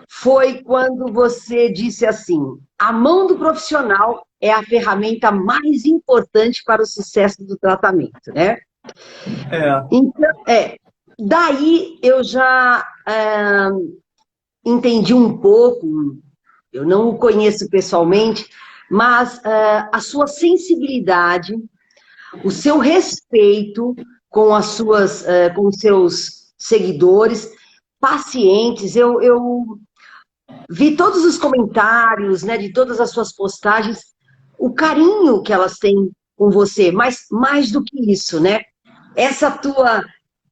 foi quando você disse assim: a mão do profissional é a ferramenta mais importante para o sucesso do tratamento, né? É. Então, daí eu já entendi um pouco, eu não o conheço pessoalmente, mas a sua sensibilidade, o seu respeito com com os seus seguidores, pacientes. Eu vi todos os comentários, né, de todas as suas postagens, o carinho que elas têm com você, mas mais do que isso, né? Essa tua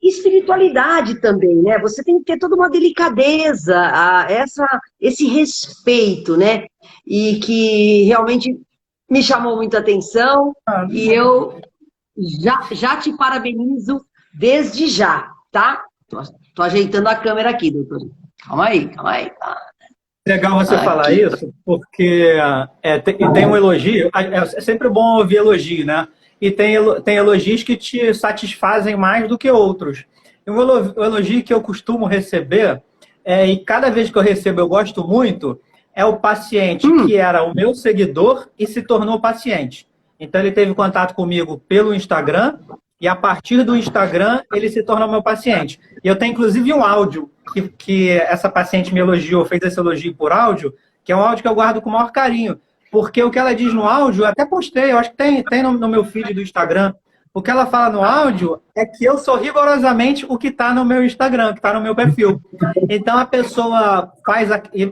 espiritualidade também, né? Você tem que ter toda uma delicadeza, esse respeito, né? E que realmente me chamou muita atenção e eu já te parabenizo desde já, tá? Tô ajeitando a câmera aqui, doutor. Calma aí, calma aí. Tá? Legal você falar Aqui. isso, porque tem um elogio, é sempre bom ouvir elogio, né? E tem elogios que te satisfazem mais do que outros. E um elogio que eu costumo receber, e cada vez que eu recebo eu gosto muito, é o paciente que era o meu seguidor e se tornou paciente. Então ele teve contato comigo pelo Instagram, e a partir do Instagram ele se tornou meu paciente. E eu tenho inclusive um áudio que essa paciente me elogiou, fez esse elogio por áudio, que é um áudio que eu guardo com o maior carinho. Porque o que ela diz no áudio, eu até postei, eu acho que tem no meu feed do Instagram. O que ela fala no áudio é que eu sou rigorosamente o que está no meu Instagram, que está no meu perfil. Então a pessoa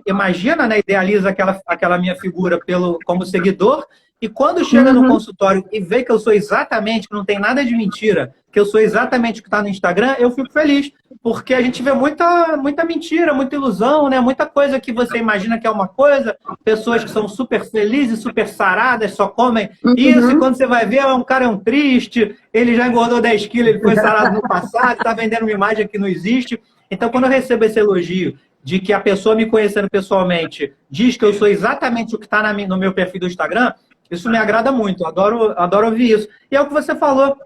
imagina, né, idealiza aquela minha figura como seguidor, e quando chega no consultório e vê que eu sou exatamente, que não tem nada de mentira, que eu sou exatamente o que está no Instagram, eu fico feliz. Porque a gente vê muita mentira, muita ilusão, né? Muita coisa que você imagina que é uma coisa, pessoas que são super felizes, super saradas, só comem isso, e quando você vai ver, um cara é um triste, ele já engordou 10 quilos, ele foi sarado no passado, está vendendo uma imagem que não existe. Então, quando eu recebo esse elogio de que a pessoa me conhecendo pessoalmente diz que eu sou exatamente o que está no meu perfil do Instagram, isso me agrada muito, adoro ouvir isso. E é o que você falou,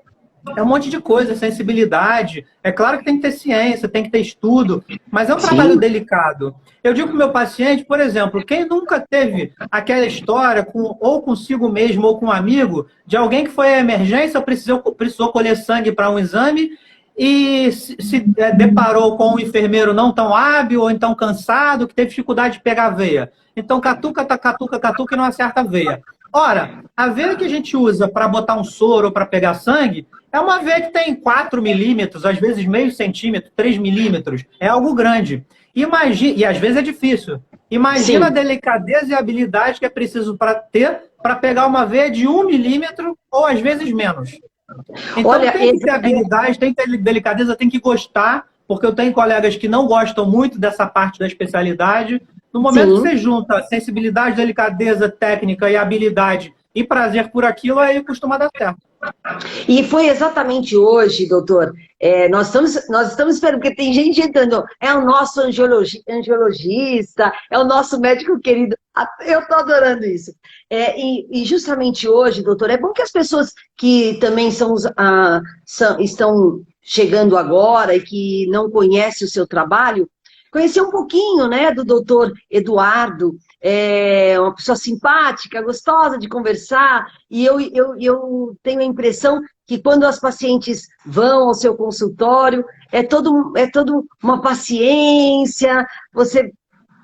é um monte de coisa, sensibilidade. É claro que tem que ter ciência, tem que ter estudo, mas é um trabalho delicado. Eu digo para o meu paciente, por exemplo, quem nunca teve aquela história, ou consigo mesmo ou com um amigo, de alguém que foi à emergência, precisou colher sangue para um exame e se deparou com um enfermeiro não tão hábil ou então cansado, que teve dificuldade de pegar a veia. Então, catuca e não acerta a veia. Ora, a veia que a gente usa para botar um soro ou para pegar sangue é uma veia que tem 4 milímetros, às vezes meio centímetro, 3 milímetros. É algo grande. Imagina, e às vezes é difícil. Imagina a delicadeza e a habilidade que é preciso para pegar uma veia de 1 milímetro ou às vezes menos. Então Olha, tem que ter habilidade, tem que ter delicadeza, tem que gostar, porque eu tenho colegas que não gostam muito dessa parte da especialidade. No momento que você junta sensibilidade, delicadeza, técnica e habilidade e prazer por aquilo, aí costuma dar certo. E foi exatamente hoje, doutor, nós estamos esperando, porque tem gente entrando, é o nosso angiologista, é o nosso médico querido, eu estou adorando isso. E justamente hoje, doutor, é bom que as pessoas que também estão chegando agora e que não conhecem o seu trabalho, conhecer um pouquinho, né, do doutor Eduardo, uma pessoa simpática, gostosa de conversar, e eu tenho a impressão que quando as pacientes vão ao seu consultório, é todo uma paciência,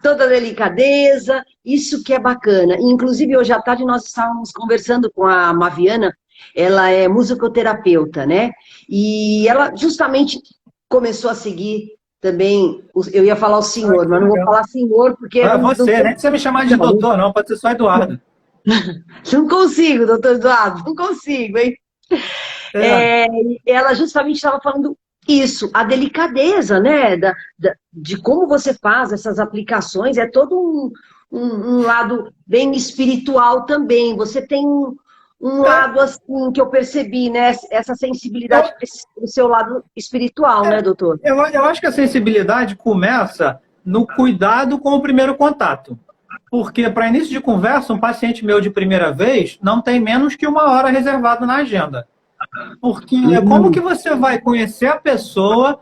toda delicadeza, isso que é bacana. Inclusive, hoje à tarde nós estávamos conversando com a Maviana, ela é musicoterapeuta, né, e ela justamente começou a seguir também, eu ia falar o senhor, mas não vou falar senhor, porque... Você, nem precisa me chamar de doutor, não, pode ser só Eduardo. Não consigo, doutor Eduardo, não consigo, hein? Ela justamente estava falando isso, a delicadeza, né, de como você faz essas aplicações, é todo um lado bem espiritual também, você tem um lado assim que eu percebi, né? Essa sensibilidade do seu lado espiritual, né, doutor? Eu acho que a sensibilidade começa no cuidado com o primeiro contato. Porque, para início de conversa, um paciente meu de primeira vez não tem menos que 1 hora reservado na agenda. Porque como que você vai conhecer a pessoa,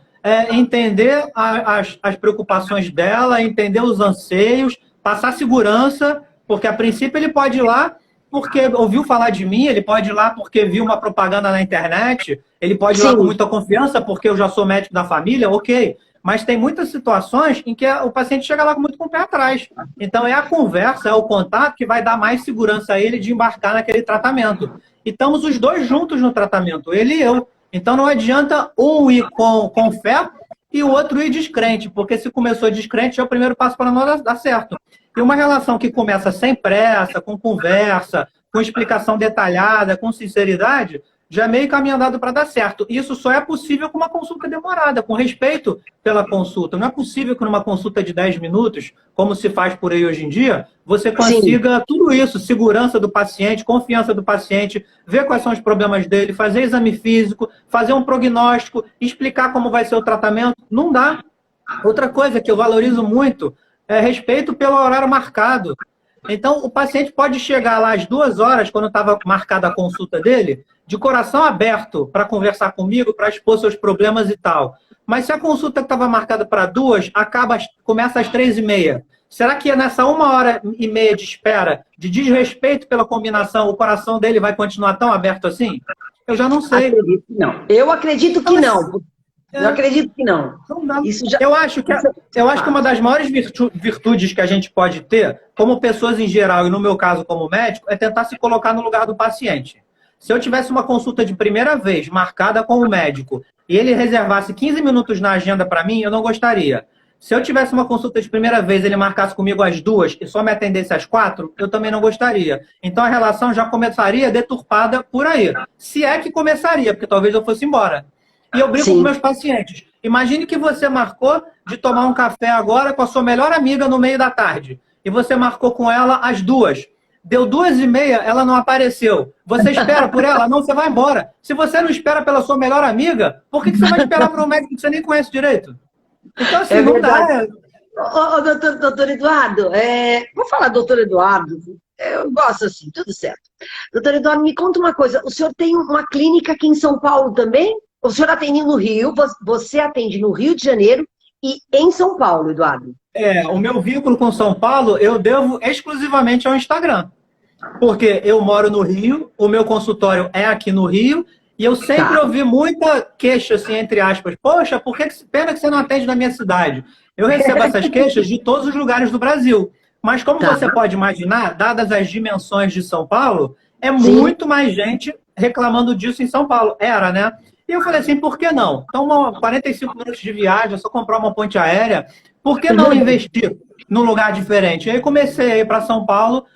entender as preocupações dela, entender os anseios, passar segurança, porque a princípio ele pode ir lá porque ouviu falar de mim, ele pode ir lá porque viu uma propaganda na internet, ele pode ir lá com muita confiança porque eu já sou médico da família, ok. Mas tem muitas situações em que o paciente chega lá muito com o pé atrás. Então é a conversa, é o contato que vai dar mais segurança a ele de embarcar naquele tratamento. E estamos os dois juntos no tratamento, ele e eu. Então não adianta um ir com fé e o outro ir descrente, porque se começou descrente é o primeiro passo para nós dar certo. E uma relação que começa sem pressa, com conversa, com explicação detalhada, com sinceridade, já é meio caminho andado para dar certo. Isso só é possível com uma consulta demorada, com respeito pela consulta. Não é possível que numa consulta de 10 minutos, como se faz por aí hoje em dia, você consiga tudo isso, segurança do paciente, confiança do paciente, ver quais são os problemas dele, fazer exame físico, fazer um prognóstico, explicar como vai ser o tratamento. Não dá. Outra coisa que eu valorizo muito é respeito pelo horário marcado. Então, o paciente pode chegar lá às 2 horas, quando estava marcada a consulta dele, de coração aberto para conversar comigo, para expor seus problemas e tal. Mas se a consulta que estava marcada para 2, começa às 3h30, será que nessa 1h30 de espera, de desrespeito pela combinação, o coração dele vai continuar tão aberto assim? Eu já não sei. Acredito que não. Eu acredito que não. Eu acredito que não. Eu acho que uma das maiores virtudes que a gente pode ter, como pessoas em geral, e no meu caso como médico, é tentar se colocar no lugar do paciente. Se eu tivesse uma consulta de primeira vez marcada com o médico e ele reservasse 15 minutos na agenda para mim, eu não gostaria. Se eu tivesse uma consulta de primeira vez, ele marcasse comigo às 2 e só me atendesse às 4, eu também não gostaria. Então a relação já começaria deturpada por aí. Se é que começaria, porque talvez eu fosse embora. E eu brinco com meus pacientes. Imagine que você marcou de tomar um café agora com a sua melhor amiga no meio da tarde. E você marcou com ela às 2. Deu 2h30, ela não apareceu. Você espera por ela? Não, você vai embora. Se você não espera pela sua melhor amiga, por que você vai esperar por um médico que você nem conhece direito? Então, assim, não dá. Doutor Eduardo, vou falar doutor Eduardo, eu gosto assim, tudo certo. Doutor Eduardo, me conta uma coisa, o senhor tem uma clínica aqui em São Paulo também? O senhor atende no Rio, você atende no Rio de Janeiro e em São Paulo, Eduardo? O meu vínculo com São Paulo eu devo exclusivamente ao Instagram. Porque eu moro no Rio, o meu consultório é aqui no Rio, e eu sempre ouvi muita queixa, assim, entre aspas. Poxa, pena que você não atende na minha cidade? Eu recebo essas queixas de todos os lugares do Brasil. Mas como você pode imaginar, dadas as dimensões de São Paulo, é muito mais gente reclamando disso em São Paulo. Era, né? E eu falei assim, por que não? Então, 45 minutos de viagem, é só comprar uma ponte aérea. Por que não investir num lugar diferente? E aí comecei a ir para São Paulo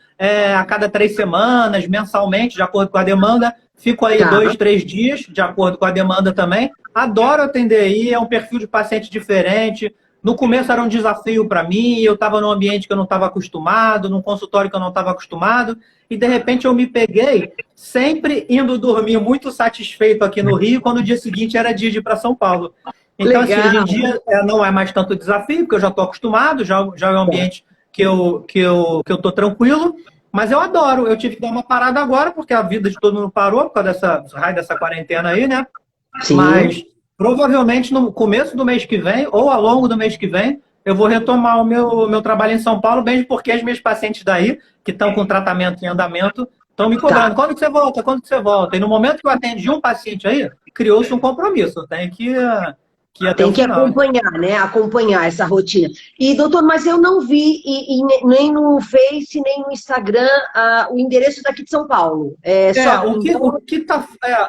a cada 3 semanas, mensalmente, de acordo com a demanda. Fico aí 2, 3 dias, de acordo com a demanda também. Adoro atender aí, é um perfil de paciente diferente. No começo era um desafio para mim, eu estava num ambiente que eu não estava acostumado, num consultório que eu não estava acostumado, e de repente eu me peguei sempre indo dormir muito satisfeito aqui no Rio, quando o dia seguinte era dia de ir para São Paulo. Então, assim, hoje em dia não é mais tanto desafio, porque eu já estou acostumado, já é um ambiente que eu estou tranquilo, mas eu adoro. Eu tive que dar uma parada agora, porque a vida de todo mundo parou por causa dessa quarentena aí, né? Sim. Mas provavelmente no começo do mês que vem, ou ao longo do mês que vem, eu vou retomar o meu trabalho em São Paulo, mesmo porque as minhas pacientes daí, que estão com tratamento em andamento, estão me cobrando. Quando que você volta? Quando que você volta? E no momento que eu atendi um paciente aí, criou-se um compromisso. Tem que acompanhar, né? Acompanhar essa rotina. E, doutor, mas eu não vi nem no Face, nem no Instagram o endereço daqui de São Paulo.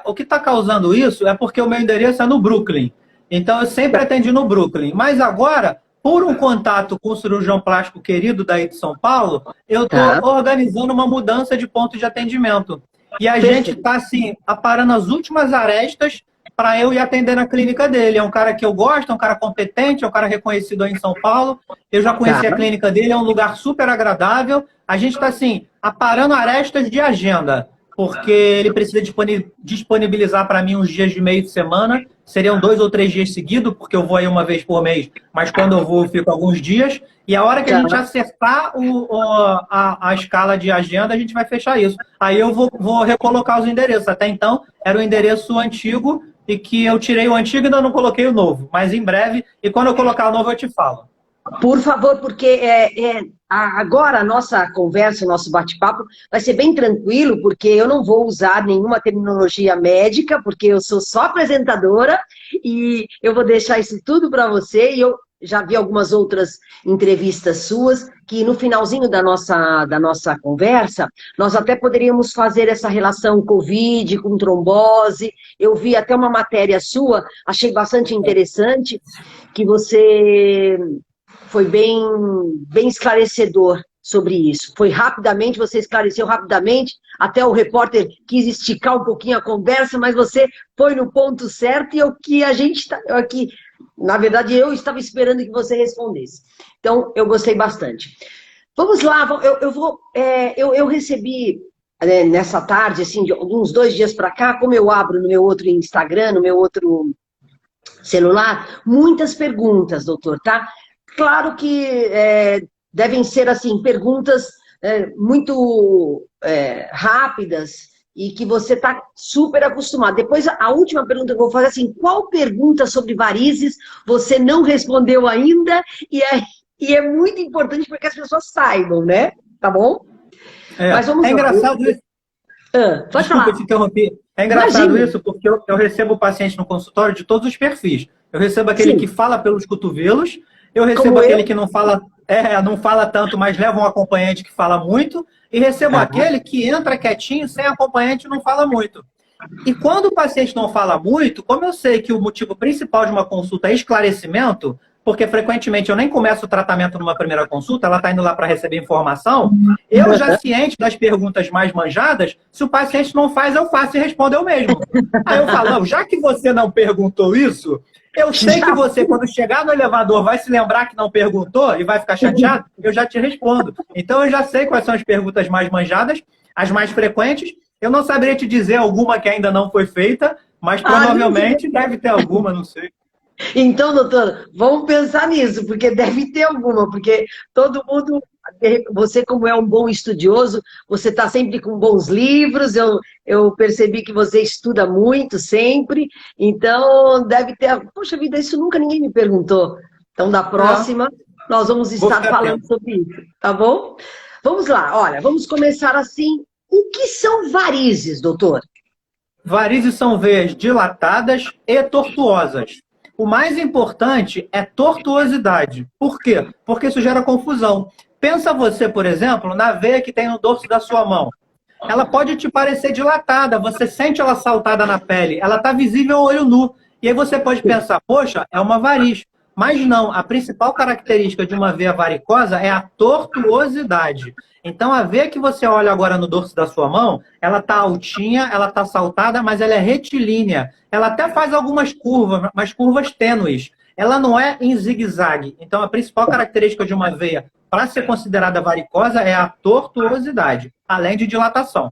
O que tá causando isso é porque o meu endereço é no Brooklyn. Então, eu sempre atendi no Brooklyn. Mas agora, por um contato com o cirurgião plástico querido daí de São Paulo, eu estou organizando uma mudança de ponto de atendimento. E a gente está, assim, aparando as últimas arestas para eu ir atender na clínica dele. É um cara que eu gosto, é um cara competente, é um cara reconhecido aí em São Paulo. Eu já conheci a clínica dele, é um lugar super agradável. A gente está, assim, aparando arestas de agenda, porque ele precisa disponibilizar para mim uns dias de meio de semana. Seriam 2 ou 3 dias seguidos, porque eu vou aí uma vez por mês, mas quando eu vou, eu fico alguns dias. E a hora que a gente acertar a escala de agenda, a gente vai fechar isso. Aí eu vou recolocar os endereços. Até então, era o endereço antigo, e que eu tirei o antigo e ainda não coloquei o novo, mas em breve, e quando eu colocar o novo eu te falo. Por favor, porque agora a nossa conversa, o nosso bate-papo vai ser bem tranquilo, porque eu não vou usar nenhuma terminologia médica, porque eu sou só apresentadora e eu vou deixar isso tudo para você. E eu já vi algumas outras entrevistas suas, que no finalzinho da nossa conversa, nós até poderíamos fazer essa relação Covid com trombose. Eu vi até uma matéria sua, achei bastante interessante, que você foi bem esclarecedor sobre isso. Foi rapidamente, você esclareceu rapidamente, até o repórter quis esticar um pouquinho a conversa, mas você foi no ponto certo e o que a gente está aqui, na verdade, eu estava esperando que você respondesse. Então, eu gostei bastante. Vamos lá, eu recebi nessa tarde, assim, de uns 2 dias para cá, como eu abro no meu outro Instagram, no meu outro celular, muitas perguntas, doutor, tá? Claro que devem ser, assim, perguntas muito rápidas e que você está super acostumado. Depois, a última pergunta que eu vou fazer é assim, qual pergunta sobre varizes você não respondeu ainda? E é muito importante para que as pessoas saibam, né? Tá bom? Mas vamos lá. Engraçado isso. Pode falar. Desculpa te interromper. É engraçado isso porque eu recebo paciente no consultório de todos os perfis. Eu recebo aquele que fala pelos cotovelos, eu recebo aquele que não fala tanto, mas leva um acompanhante que fala muito, e recebo aquele que entra quietinho, sem acompanhante e não fala muito. E quando o paciente não fala muito, como eu sei que o motivo principal de uma consulta é esclarecimento, porque frequentemente eu nem começo o tratamento numa primeira consulta, ela está indo lá para receber informação, eu já ciente das perguntas mais manjadas, se o paciente não faz, eu faço e respondo eu mesmo. Aí eu falo, não, já que você não perguntou isso, eu sei que você, quando chegar no elevador, vai se lembrar que não perguntou e vai ficar chateado, eu já te respondo. Então eu já sei quais são as perguntas mais manjadas, as mais frequentes. Eu não saberia te dizer alguma que ainda não foi feita, mas provavelmente deve ter alguma, não sei. Então, doutora, vamos pensar nisso, porque deve ter alguma, porque todo mundo, você como é um bom estudioso, você está sempre com bons livros, eu percebi que você estuda muito sempre, então deve ter, poxa vida, isso nunca ninguém me perguntou. Então, da próxima, nós vamos estar falando sobre isso, tá bom? Vamos lá, olha, vamos começar assim. O que são varizes, doutor? Varizes são veias dilatadas e tortuosas. O mais importante é tortuosidade. Por quê? Porque isso gera confusão. Pensa você, por exemplo, na veia que tem no dorso da sua mão. Ela pode te parecer dilatada, você sente ela saltada na pele, ela está visível ao olho nu. E aí você pode pensar, poxa, é uma variz. Mas não, a principal característica de uma veia varicosa é a tortuosidade. Então, a veia que você olha agora no dorso da sua mão, ela está altinha, ela está saltada, mas ela é retilínea. Ela até faz algumas curvas, mas curvas tênues. Ela não é em zigue-zague. Então, a principal característica de uma veia para ser considerada varicosa é a tortuosidade, além de dilatação.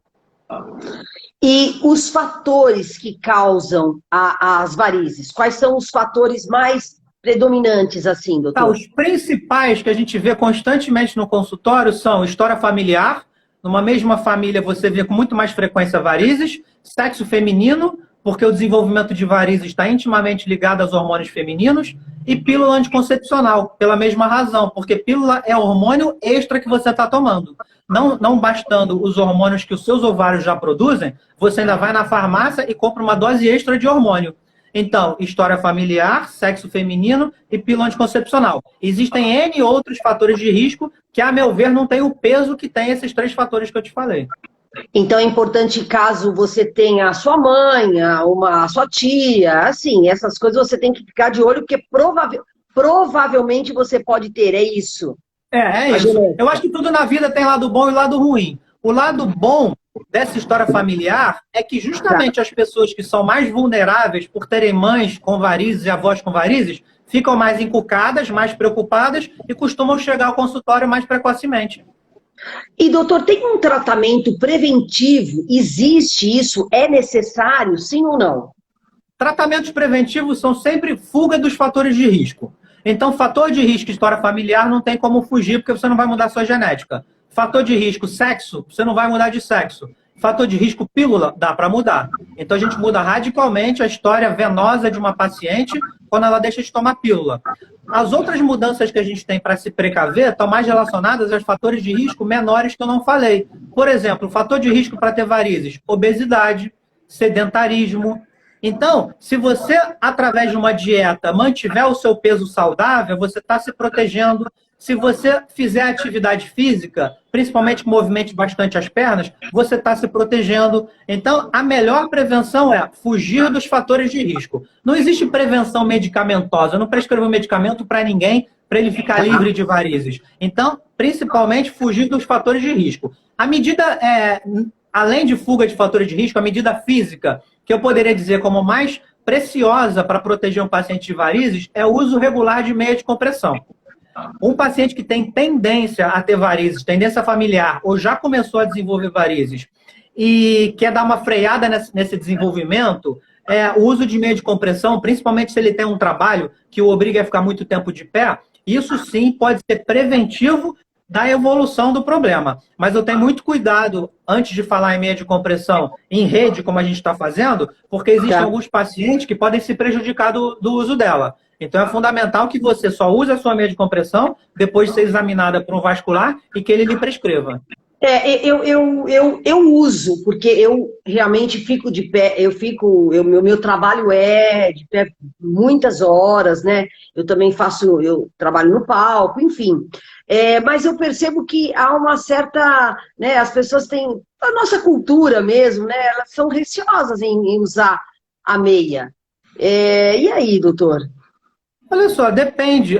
E os fatores que causam as varizes? Quais são os fatores mais predominantes, assim, doutor? Os principais que a gente vê constantemente no consultório são história familiar. Numa mesma família você vê com muito mais frequência varizes, sexo feminino, porque o desenvolvimento de varizes está intimamente ligado aos hormônios femininos, e pílula anticoncepcional, pela mesma razão, porque pílula é hormônio extra que você está tomando. Não bastando os hormônios que os seus ovários já produzem, você ainda vai na farmácia e compra uma dose extra de hormônio. Então, história familiar, sexo feminino e pílula anticoncepcional. Existem N outros fatores de risco que, a meu ver, não tem o peso que tem esses 3 fatores que eu te falei. Então, é importante, caso você tenha a sua mãe, a sua tia, assim, essas coisas você tem que ficar de olho, porque provavelmente você pode ter, é isso. É isso. Eu acho que tudo na vida tem lado bom e lado ruim. O lado bom dessa história familiar é que justamente as pessoas que são mais vulneráveis por terem mães com varizes e avós com varizes ficam mais encucadas, mais preocupadas e costumam chegar ao consultório mais precocemente. E, doutor, tem um tratamento preventivo? Existe isso? É necessário, sim ou não? Tratamentos preventivos são sempre fuga dos fatores de risco. Então, fator de risco história familiar não tem como fugir, porque você não vai mudar a sua genética. Fator de risco sexo, você não vai mudar de sexo. Fator de risco pílula, dá para mudar. Então, a gente muda radicalmente a história venosa de uma paciente quando ela deixa de tomar pílula. As outras mudanças que a gente tem para se precaver estão mais relacionadas aos fatores de risco menores que eu não falei. Por exemplo, o fator de risco para ter varizes, obesidade, sedentarismo. Então, se você, através de uma dieta, mantiver o seu peso saudável, você está se protegendo. Se você fizer atividade física, principalmente que movimente bastante as pernas, você está se protegendo. Então, a melhor prevenção é fugir dos fatores de risco. Não existe prevenção medicamentosa. Eu não prescrevo medicamento para ninguém para ele ficar livre de varizes. Então, principalmente, fugir dos fatores de risco. A medida, além de fuga de fatores de risco, a medida física, que eu poderia dizer como mais preciosa para proteger um paciente de varizes, é o uso regular de meia de compressão. Um paciente que tem tendência a ter varizes, tendência familiar, ou já começou a desenvolver varizes, e quer dar uma freada nesse desenvolvimento, o uso de meia de compressão, principalmente se ele tem um trabalho que o obriga a ficar muito tempo de pé, isso sim pode ser preventivo da evolução do problema. Mas eu tenho muito cuidado, antes de falar em meia de compressão em rede, como a gente está fazendo, porque existem alguns pacientes que podem se prejudicar do uso dela. Então, é fundamental que você só use a sua meia de compressão depois de ser examinada por um vascular e que ele lhe prescreva. Eu uso, porque eu realmente fico de pé, meu trabalho é de pé muitas horas, né? Eu também eu trabalho no palco, enfim. Mas eu percebo que há uma certa, né? As pessoas têm, a nossa cultura mesmo, né? Elas são receosas em usar a meia. E aí, doutor? Olha só, depende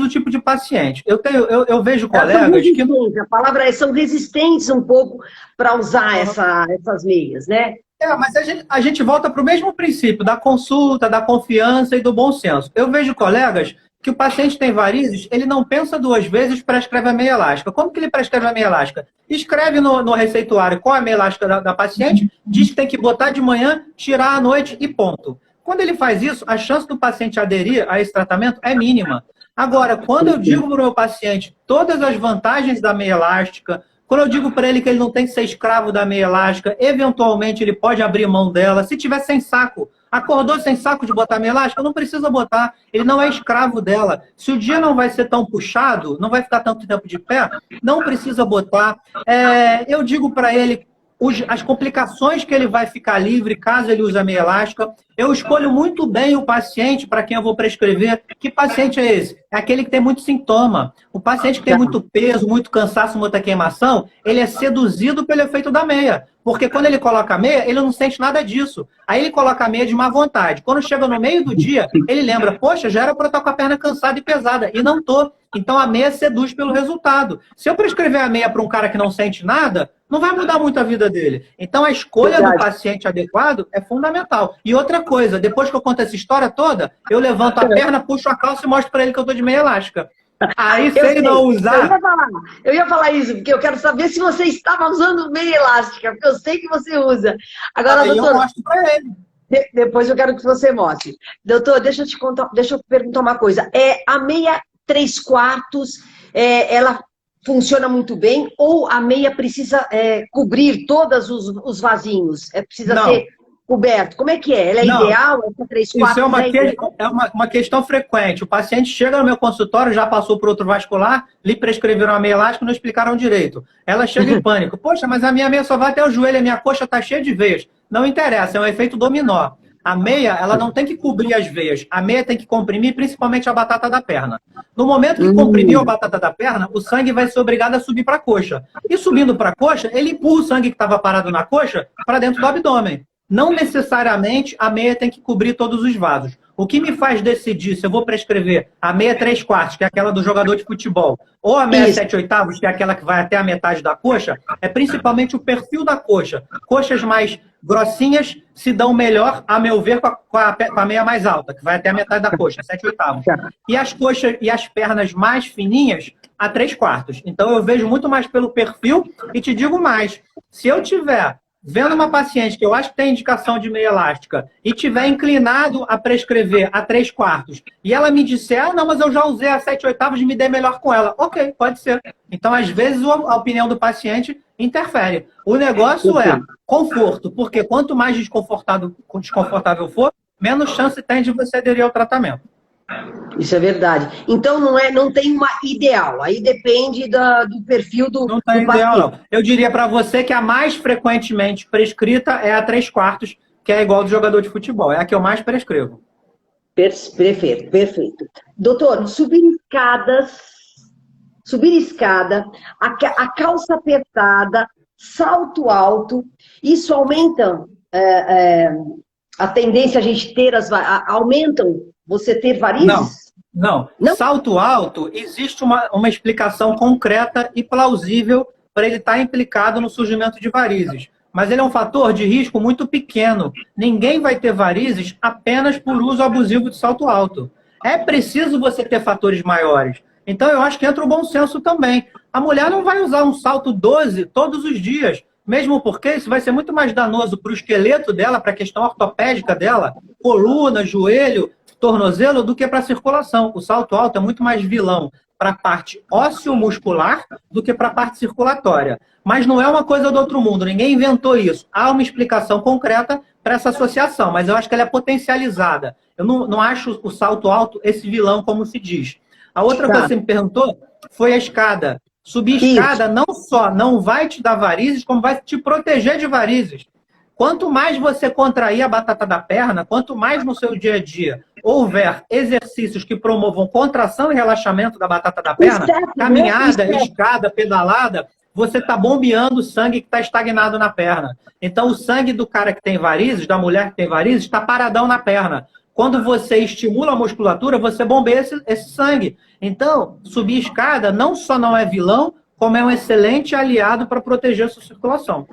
do tipo de paciente. Eu vejo colegas que... A palavra são resistentes um pouco para usar essas meias, né? Mas a gente volta para o mesmo princípio da consulta, da confiança e do bom senso. Eu vejo colegas que o paciente tem varizes, ele não pensa duas vezes, prescreve a meia elástica. Como que ele prescreve a meia elástica? Escreve no receituário qual é a meia elástica da paciente, diz que tem que botar de manhã, tirar à noite e ponto. Quando ele faz isso, a chance do paciente aderir a esse tratamento é mínima. Agora, quando eu digo para o meu paciente todas as vantagens da meia elástica, quando eu digo para ele que ele não tem que ser escravo da meia elástica, eventualmente ele pode abrir mão dela, se tiver sem saco, acordou sem saco de botar meia elástica, não precisa botar, ele não é escravo dela. Se o dia não vai ser tão puxado, não vai ficar tanto tempo de pé, não precisa botar. Eu digo para ele as complicações que ele vai ficar livre caso ele use a meia elástica. Eu escolho muito bem o paciente para quem eu vou prescrever. Que paciente é esse? É aquele que tem muito sintoma. O paciente que tem muito peso, muito cansaço, muita queimação, ele é seduzido pelo efeito da meia. Porque quando ele coloca a meia, ele não sente nada disso. Aí ele coloca a meia de má vontade. Quando chega no meio do dia, ele lembra, poxa, já era para eu estar com a perna cansada e pesada. E não tô. Então a meia seduz pelo resultado. Se eu prescrever a meia para um cara que não sente nada, não vai mudar muito a vida dele. Então a escolha do paciente adequado é fundamental. E outra coisa, depois que eu conto essa história toda, eu levanto a perna, puxo a calça e mostro para ele que eu tô de meia elástica. Aí, se ele não usar... Eu ia falar isso, porque eu quero saber se você estava usando meia elástica, porque eu sei que você usa. Agora, doutor, eu mostro para ele. Depois eu quero que você mostre. Doutor, deixa eu perguntar uma coisa. A meia 3/4, ela funciona muito bem, ou a meia precisa cobrir todos os vasinhos? Precisa ser coberto? Como é que é? Ela é ideal? Essa 3/4 isso é uma questão frequente. O paciente chega no meu consultório, já passou por outro vascular, lhe prescreveram a meia elástica e não explicaram direito. Ela chega em pânico. Poxa, mas a minha meia só vai até o joelho, a minha coxa está cheia de veias. Não interessa, é um efeito dominó. A meia, ela não tem que cobrir as veias. A meia tem que comprimir principalmente a batata da perna. No momento que comprimiu a batata da perna, o sangue vai ser obrigado a subir para a coxa. E subindo para a coxa, ele empurra o sangue que estava parado na coxa para dentro do abdômen. Não necessariamente a meia tem que cobrir todos os vasos. O que me faz decidir se eu vou prescrever a meia 3/4, que é aquela do jogador de futebol, ou a meia 7/8, que é aquela que vai até a metade da coxa, é principalmente o perfil da coxa. Coxas mais grossinhas se dão melhor, a meu ver, com a meia mais alta, que vai até a metade da coxa, 7/8. E as coxas e as pernas mais fininhas, a 3/4. Então eu vejo muito mais pelo perfil e te digo mais. Se eu tiver vendo uma paciente que eu acho que tem indicação de meia elástica e tiver inclinado a prescrever a 3/4 e ela me disser, não, mas eu já usei a 7/8 e me dei melhor com ela. Ok, pode ser. Então, às vezes, a opinião do paciente interfere. O negócio é conforto, porque quanto mais desconfortável for, menos chance tem de você aderir ao tratamento. Isso é verdade. Então não tem uma ideal, aí depende do perfil do Não tem do ideal, paciente. não. Eu diria para você que a mais frequentemente prescrita é a 3/4, que é igual do jogador de futebol. É a que eu mais prescrevo. Perfeito, perfeito. Doutor, subir escada, a calça apertada, salto alto, isso aumenta a tendência a gente ter aumentam você ter varizes? Não. Não? Salto alto, existe uma explicação concreta e plausível para ele estar implicado no surgimento de varizes. Mas ele é um fator de risco muito pequeno. Ninguém vai ter varizes apenas por uso abusivo de salto alto. É preciso você ter fatores maiores. Então, eu acho que entra o bom senso também. A mulher não vai usar um salto 12 todos os dias, mesmo porque isso vai ser muito mais danoso para o esqueleto dela, para a questão ortopédica dela, coluna, joelho, tornozelo, do que para a circulação. O salto alto é muito mais vilão para a parte ósseo-muscular do que para a parte circulatória. Mas não é uma coisa do outro mundo, ninguém inventou isso. Há uma explicação concreta para essa associação, mas eu acho que ela é potencializada. Eu não acho o salto alto esse vilão, como se diz. A outra coisa que você me perguntou foi a escada. Subir escada não só não vai te dar varizes, como vai te proteger de varizes. Quanto mais você contrair a batata da perna, quanto mais no seu dia a dia houver exercícios que promovam contração e relaxamento da batata da perna, caminhada, escada, pedalada, você está bombeando o sangue que está estagnado na perna. Então, o sangue do cara que tem varizes, da mulher que tem varizes, está paradão na perna. Quando você estimula a musculatura, você bombeia esse sangue. Então, subir escada não só não é vilão, como é um excelente aliado para proteger a sua circulação.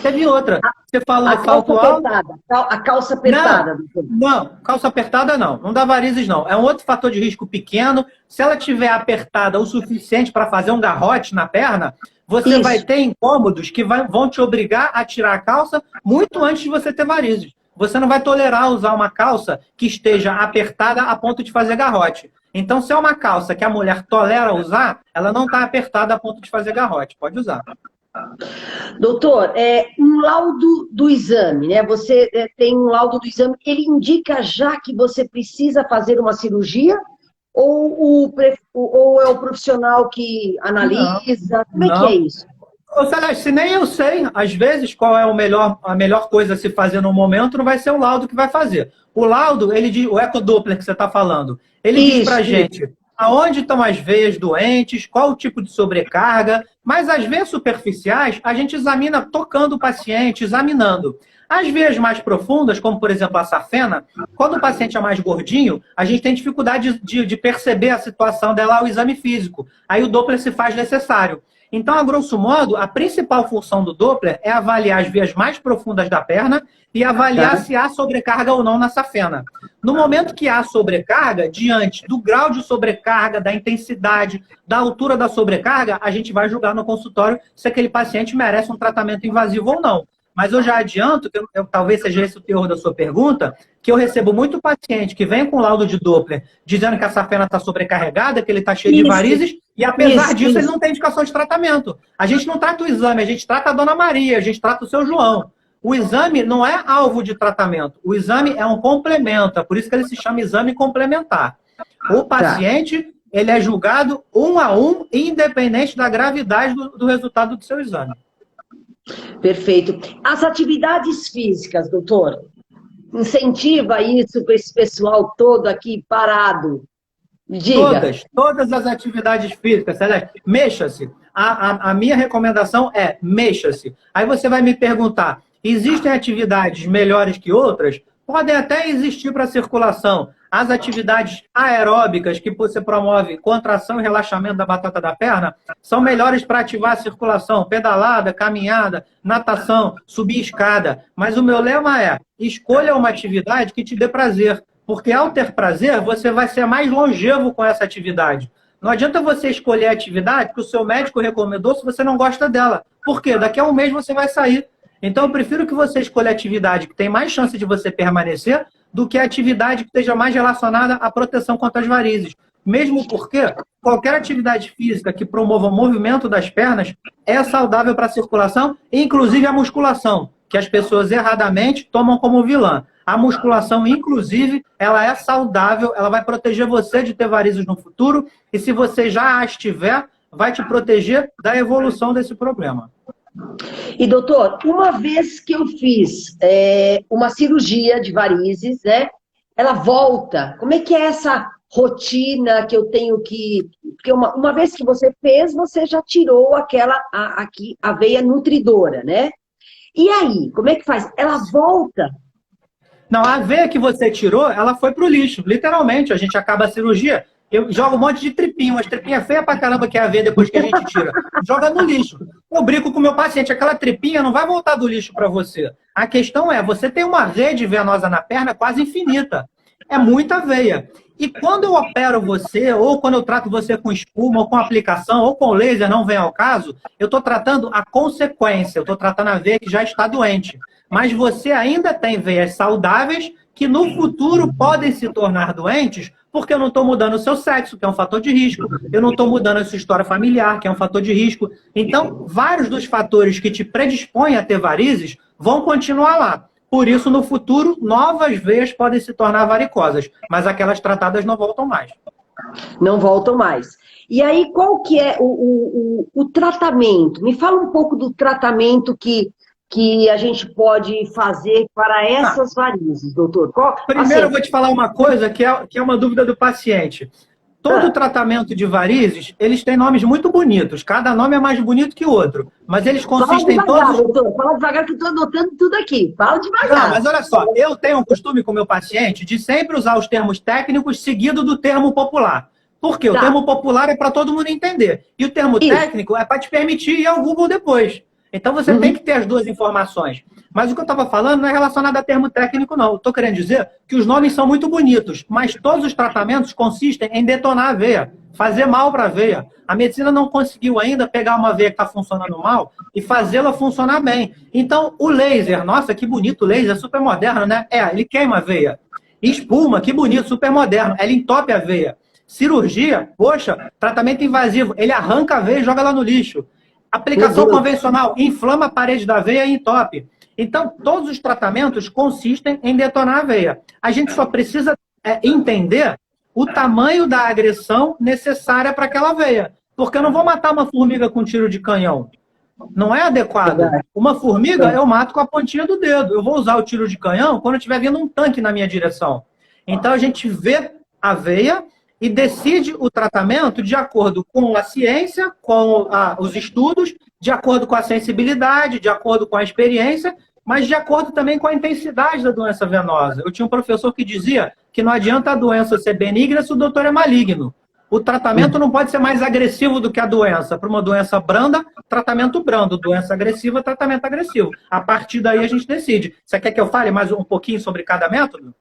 Teve outra. Você falou salto alto. A calça apertada. Não, calça apertada não. Não dá varizes, não. É um outro fator de risco pequeno. Se ela tiver apertada o suficiente para fazer um garrote na perna, você vai ter incômodos que vão te obrigar a tirar a calça muito antes de você ter varizes. Você não vai tolerar usar uma calça que esteja apertada a ponto de fazer garrote. Então, se é uma calça que a mulher tolera usar, ela não está apertada a ponto de fazer garrote. Pode usar. Doutor, um laudo do exame, né? Você tem um laudo do exame, ele indica já que você precisa fazer uma cirurgia? Ou é o profissional que analisa? Como é que é isso? Ô, Celeste, se nem eu sei, às vezes, qual é a melhor coisa a se fazer no momento, não vai ser o laudo que vai fazer. O laudo, ele diz, o ecodoppler que você está falando, ele diz pra gente aonde estão as veias doentes, qual o tipo de sobrecarga, mas as veias superficiais a gente examina tocando o paciente, examinando. As veias mais profundas, como por exemplo a safena, quando o paciente é mais gordinho, a gente tem dificuldade de perceber a situação dela ao exame físico. Aí o Doppler se faz necessário. Então, a grosso modo, a principal função do Doppler é avaliar as veias mais profundas da perna e avaliar se há sobrecarga ou não na safena. No momento que há sobrecarga, diante do grau de sobrecarga, da intensidade, da altura da sobrecarga, a gente vai julgar no consultório se aquele paciente merece um tratamento invasivo ou não. Mas eu já adianto, que talvez seja esse o teor da sua pergunta, que eu recebo muito paciente que vem com laudo de Doppler dizendo que a safena está sobrecarregada, que ele está cheio de varizes, e apesar disso ele não tem indicação de tratamento. A gente não trata o exame, a gente trata a Dona Maria, a gente trata o seu João. O exame não é alvo de tratamento, o exame é um complemento, é por isso que ele se chama exame complementar. O paciente, ele é julgado 1 a 1, independente da gravidade do resultado do seu exame. Perfeito. As atividades físicas, doutor, incentiva isso para esse pessoal todo aqui parado? Diga. Todas as atividades físicas, Celeste, mexa-se. A minha recomendação é mexa-se. Aí você vai me perguntar, existem atividades melhores que outras? Podem até existir para circulação. As atividades aeróbicas que você promove, contração e relaxamento da batata da perna, são melhores para ativar a circulação. Pedalada, caminhada, natação, subir escada. Mas o meu lema é, escolha uma atividade que te dê prazer. Porque ao ter prazer, você vai ser mais longevo com essa atividade. Não adianta você escolher a atividade que o seu médico recomendou se você não gosta dela. Por quê? Daqui a um mês você vai sair. Então, eu prefiro que você escolha a atividade que tem mais chance de você permanecer do que a atividade que esteja mais relacionada à proteção contra as varizes. mesmo porque qualquer atividade física que promova o movimento das pernas é saudável para a circulação, inclusive a musculação, que as pessoas erradamente tomam como vilã. A musculação, inclusive, ela é saudável, ela vai proteger você de ter varizes no futuro, e se você já as tiver, vai te proteger da evolução desse problema. E, doutor, uma vez que eu fiz uma cirurgia de varizes, né? Ela volta. Como é que é essa rotina que eu tenho que... Porque uma vez que você fez, você já tirou a veia nutridora, né? E aí, como é que faz? Ela volta? Não, a veia que você tirou, ela foi pro lixo. Literalmente, a gente acaba a cirurgia, eu jogo um monte de tripinha, umas tripinhas feias pra caramba que é a veia depois que a gente tira. Joga no lixo. Eu brinco com o meu paciente, aquela tripinha não vai voltar do lixo para você. A questão é, você tem uma rede venosa na perna quase infinita. É muita veia. E quando eu opero você, ou quando eu trato você com espuma, ou com aplicação, ou com laser, não vem ao caso, eu estou tratando a consequência, eu estou tratando a veia que já está doente. Mas você ainda tem veias saudáveis que no futuro podem se tornar doentes porque eu não estou mudando o seu sexo, que é um fator de risco, eu não estou mudando a sua história familiar, que é um fator de risco. Então, vários dos fatores que te predispõem a ter varizes vão continuar lá. Por isso, no futuro, novas veias podem se tornar varicosas, mas aquelas tratadas não voltam mais. Não voltam mais. E aí, qual que é o tratamento? Me fala um pouco do tratamento que a gente pode fazer para essas varizes, doutor. Primeiro, eu vou te falar uma coisa que é uma dúvida do paciente. Todo tratamento de varizes, eles têm nomes muito bonitos. Cada nome é mais bonito que o outro. Mas eles consistem Fala devagar, todos... doutor. Fala devagar que eu estou anotando tudo aqui. Fala devagar. Não, mas olha só. Eu tenho um costume com o meu paciente de sempre usar os termos técnicos seguido do termo popular. Por quê? O termo popular é para todo mundo entender. E o termo técnico é para te permitir ir ao Google depois. Então você tem que ter as duas informações. Mas o que eu estava falando não é relacionado a termo técnico, não. Estou querendo dizer que os nomes são muito bonitos, mas todos os tratamentos consistem em detonar a veia, fazer mal para a veia. A medicina não conseguiu ainda pegar uma veia que está funcionando mal e fazê-la funcionar bem. Então, o laser, nossa, que bonito o laser, super moderno, né? Ele queima a veia. Espuma, que bonito, super moderno, ele entope a veia. Cirurgia, poxa, tratamento invasivo, ele arranca a veia e joga lá no lixo. Aplicação convencional, inflama a parede da veia e entope. Então, todos os tratamentos consistem em detonar a veia. A gente só precisa entender o tamanho da agressão necessária para aquela veia. Porque eu não vou matar uma formiga com tiro de canhão. Não é adequado. Uma formiga eu mato com a pontinha do dedo. Eu vou usar o tiro de canhão quando estiver vindo um tanque na minha direção. Então, a gente vê a veia e decide o tratamento de acordo com a ciência, com os estudos, de acordo com a sensibilidade, de acordo com a experiência, mas de acordo também com a intensidade da doença venosa. Eu tinha um professor que dizia que não adianta a doença ser benigna se o doutor é maligno. O tratamento não pode ser mais agressivo do que a doença. Para uma doença branda, tratamento brando. Doença agressiva, tratamento agressivo. A partir daí a gente decide. Você quer que eu fale mais um pouquinho sobre cada método?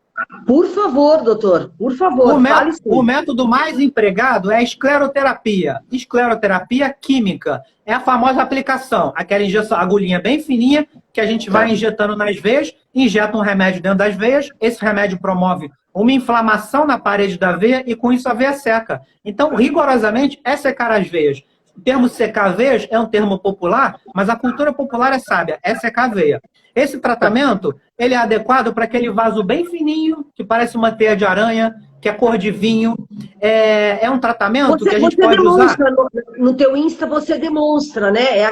Por favor, doutor, por favor. O método mais empregado é a escleroterapia. Escleroterapia química. É a famosa aplicação. Aquela injeção, agulhinha bem fininha, que a gente vai injetando nas veias, injeta um remédio dentro das veias, esse remédio promove uma inflamação na parede da veia e com isso a veia seca. Então, rigorosamente, é secar as veias. O termo secar veias é um termo popular, mas a cultura popular é sábia, é secar a veia. Esse tratamento, ele é adequado para aquele vaso bem fininho, que parece uma teia de aranha, que é cor de vinho. É um tratamento que a gente pode usar... No teu Insta você demonstra, né?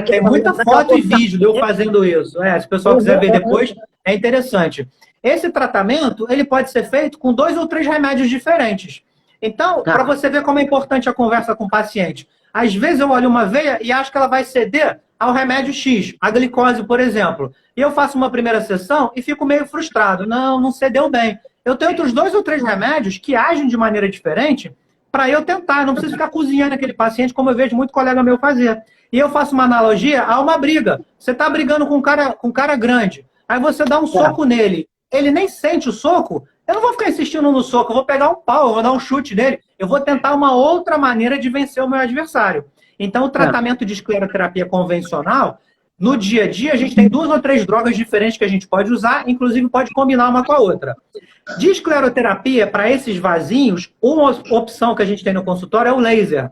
Tem muita foto e vídeo de eu fazendo isso. Se o pessoal quiser ver depois, é interessante. Esse tratamento, ele pode ser feito com 2 ou 3 remédios diferentes. Então, para você ver como é importante a conversa com o paciente. Às vezes eu olho uma veia e acho que ela vai ceder ao remédio X, a glicose, por exemplo. E eu faço uma primeira sessão e fico meio frustrado. Não cedeu bem. Eu tenho outros 2 ou 3 remédios que agem de maneira diferente para eu tentar. Eu não preciso ficar cozinhando aquele paciente, como eu vejo muito colega meu fazer. E eu faço uma analogia a uma briga. Você está brigando com um cara grande. Aí você dá um soco nele. Ele nem sente o soco. Eu não vou ficar insistindo no soco. Eu vou pegar um pau, eu vou dar um chute nele. Eu vou tentar uma outra maneira de vencer o meu adversário. Então, o tratamento de escleroterapia convencional, No dia a dia, a gente tem 2 ou 3 drogas diferentes que a gente pode usar, inclusive pode combinar uma com a outra. De escleroterapia, para esses vasinhos, uma opção que a gente tem no consultório é o laser.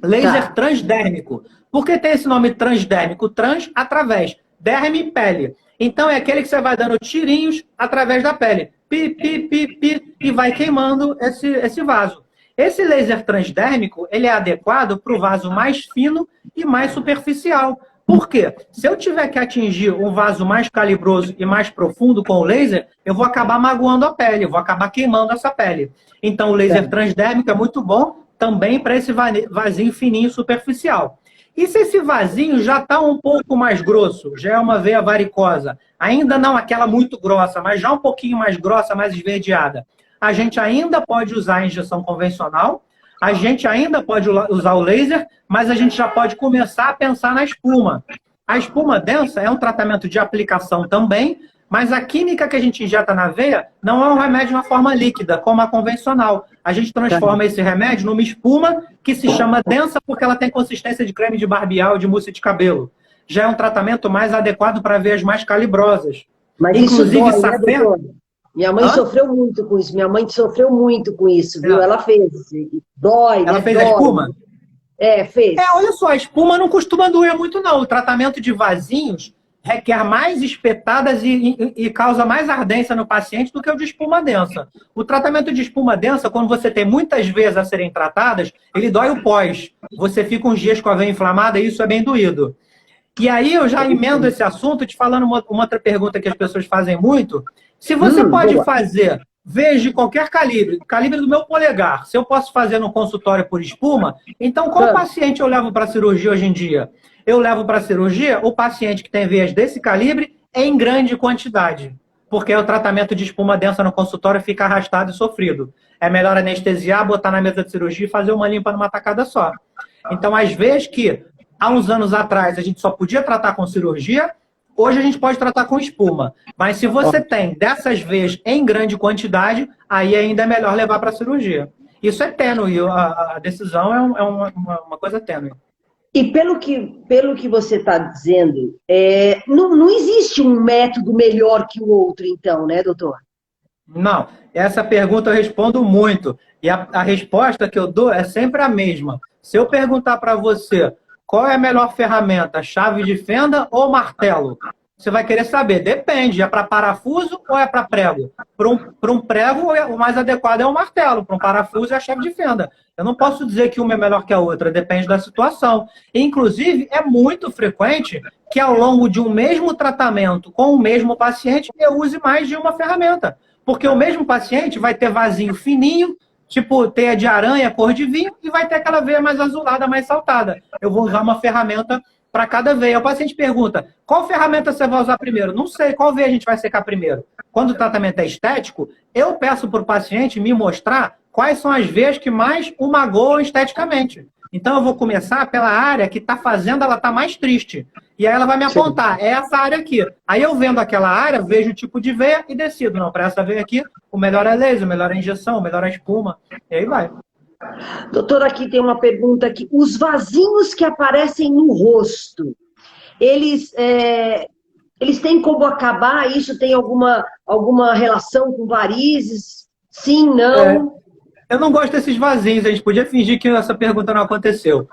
Laser transdérmico. Por que tem esse nome transdérmico? Trans, através. Derme, pele. Então, é aquele que você vai dando tirinhos através da pele. Pi, pi, pi, pi, e vai queimando esse vaso. Esse laser transdérmico, ele é adequado para o vaso mais fino e mais superficial. Por quê? Se eu tiver que atingir um vaso mais calibroso e mais profundo com o laser, eu vou acabar magoando a pele, eu vou acabar queimando essa pele. Então, o laser transdérmico é muito bom também para esse vasinho fininho superficial. E se esse vasinho já está um pouco mais grosso, já é uma veia varicosa, ainda não aquela muito grossa, mas já um pouquinho mais grossa, mais esverdeada, a gente ainda pode usar a injeção convencional, a gente ainda pode usar o laser, mas a gente já pode começar a pensar na espuma. A espuma densa é um tratamento de aplicação também, mas a química que a gente injeta na veia não é um remédio na forma líquida, como a convencional. A gente transforma esse remédio numa espuma que se chama densa porque ela tem consistência de creme de barbear ou de mousse de cabelo. Já é um tratamento mais adequado para veias mais calibrosas. Mas inclusive, isso dói, né, doutor? Minha mãe sofreu muito com isso. Minha mãe sofreu muito com isso, viu? Ela fez. Dói, Ela né? fez Dói. A espuma? É, fez. Olha só, a espuma não costuma doer muito, não. O tratamento de vasinhos requer mais espetadas e causa mais ardência no paciente do que o de espuma densa. O tratamento de espuma densa, quando você tem muitas veias a serem tratadas, ele dói o pós. Você fica uns dias com a veia inflamada e isso é bem doído. E aí eu já emendo esse assunto te falando uma outra pergunta que as pessoas fazem muito. Se você pode fazer veias de qualquer calibre do meu polegar, se eu posso fazer no consultório por espuma, então qual paciente eu levo para cirurgia hoje em dia? Eu levo para cirurgia o paciente que tem veias desse calibre em grande quantidade, porque o tratamento de espuma densa no consultório fica arrastado e sofrido. É melhor anestesiar, botar na mesa de cirurgia e fazer uma limpa numa tacada só. Então, às vezes que há uns anos atrás a gente só podia tratar com cirurgia, hoje a gente pode tratar com espuma. Mas se você tem dessas veias em grande quantidade, aí ainda é melhor levar para cirurgia. Isso é tênue, a decisão é uma coisa tênue. E pelo que você está dizendo, não existe um método melhor que o outro, então, né, doutor? Não, essa pergunta eu respondo muito. E a resposta que eu dou é sempre a mesma. Se eu perguntar para você qual é a melhor ferramenta, chave de fenda ou martelo, você vai querer saber. Depende, é para parafuso ou é para prego? Para um prego, o mais adequado é o martelo. Para um parafuso, é a chave de fenda. Eu não posso dizer que uma é melhor que a outra, depende da situação. Inclusive, é muito frequente que ao longo de um mesmo tratamento com o mesmo paciente, eu use mais de uma ferramenta. Porque o mesmo paciente vai ter vasinho fininho, tipo teia de aranha, cor de vinho, e vai ter aquela veia mais azulada, mais saltada. Eu vou usar uma ferramenta para cada veia. O paciente pergunta, qual ferramenta você vai usar primeiro? Não sei, qual veia a gente vai secar primeiro? Quando o tratamento é estético, eu peço para o paciente me mostrar quais são as veias que mais o magoam esteticamente. Então eu vou começar pela área que está fazendo ela estar mais triste. E aí ela vai me apontar, é essa área aqui. Aí eu vendo aquela área, vejo o tipo de veia e decido. Não, para essa veia aqui, o melhor é laser, o melhor é injeção, o melhor é espuma. E aí vai. Doutor, aqui tem uma pergunta aqui. Os vasinhos que aparecem no rosto, eles têm como acabar? Isso tem alguma relação com varizes? Sim, não? Eu não gosto desses vasinhos. A gente podia fingir que essa pergunta não aconteceu.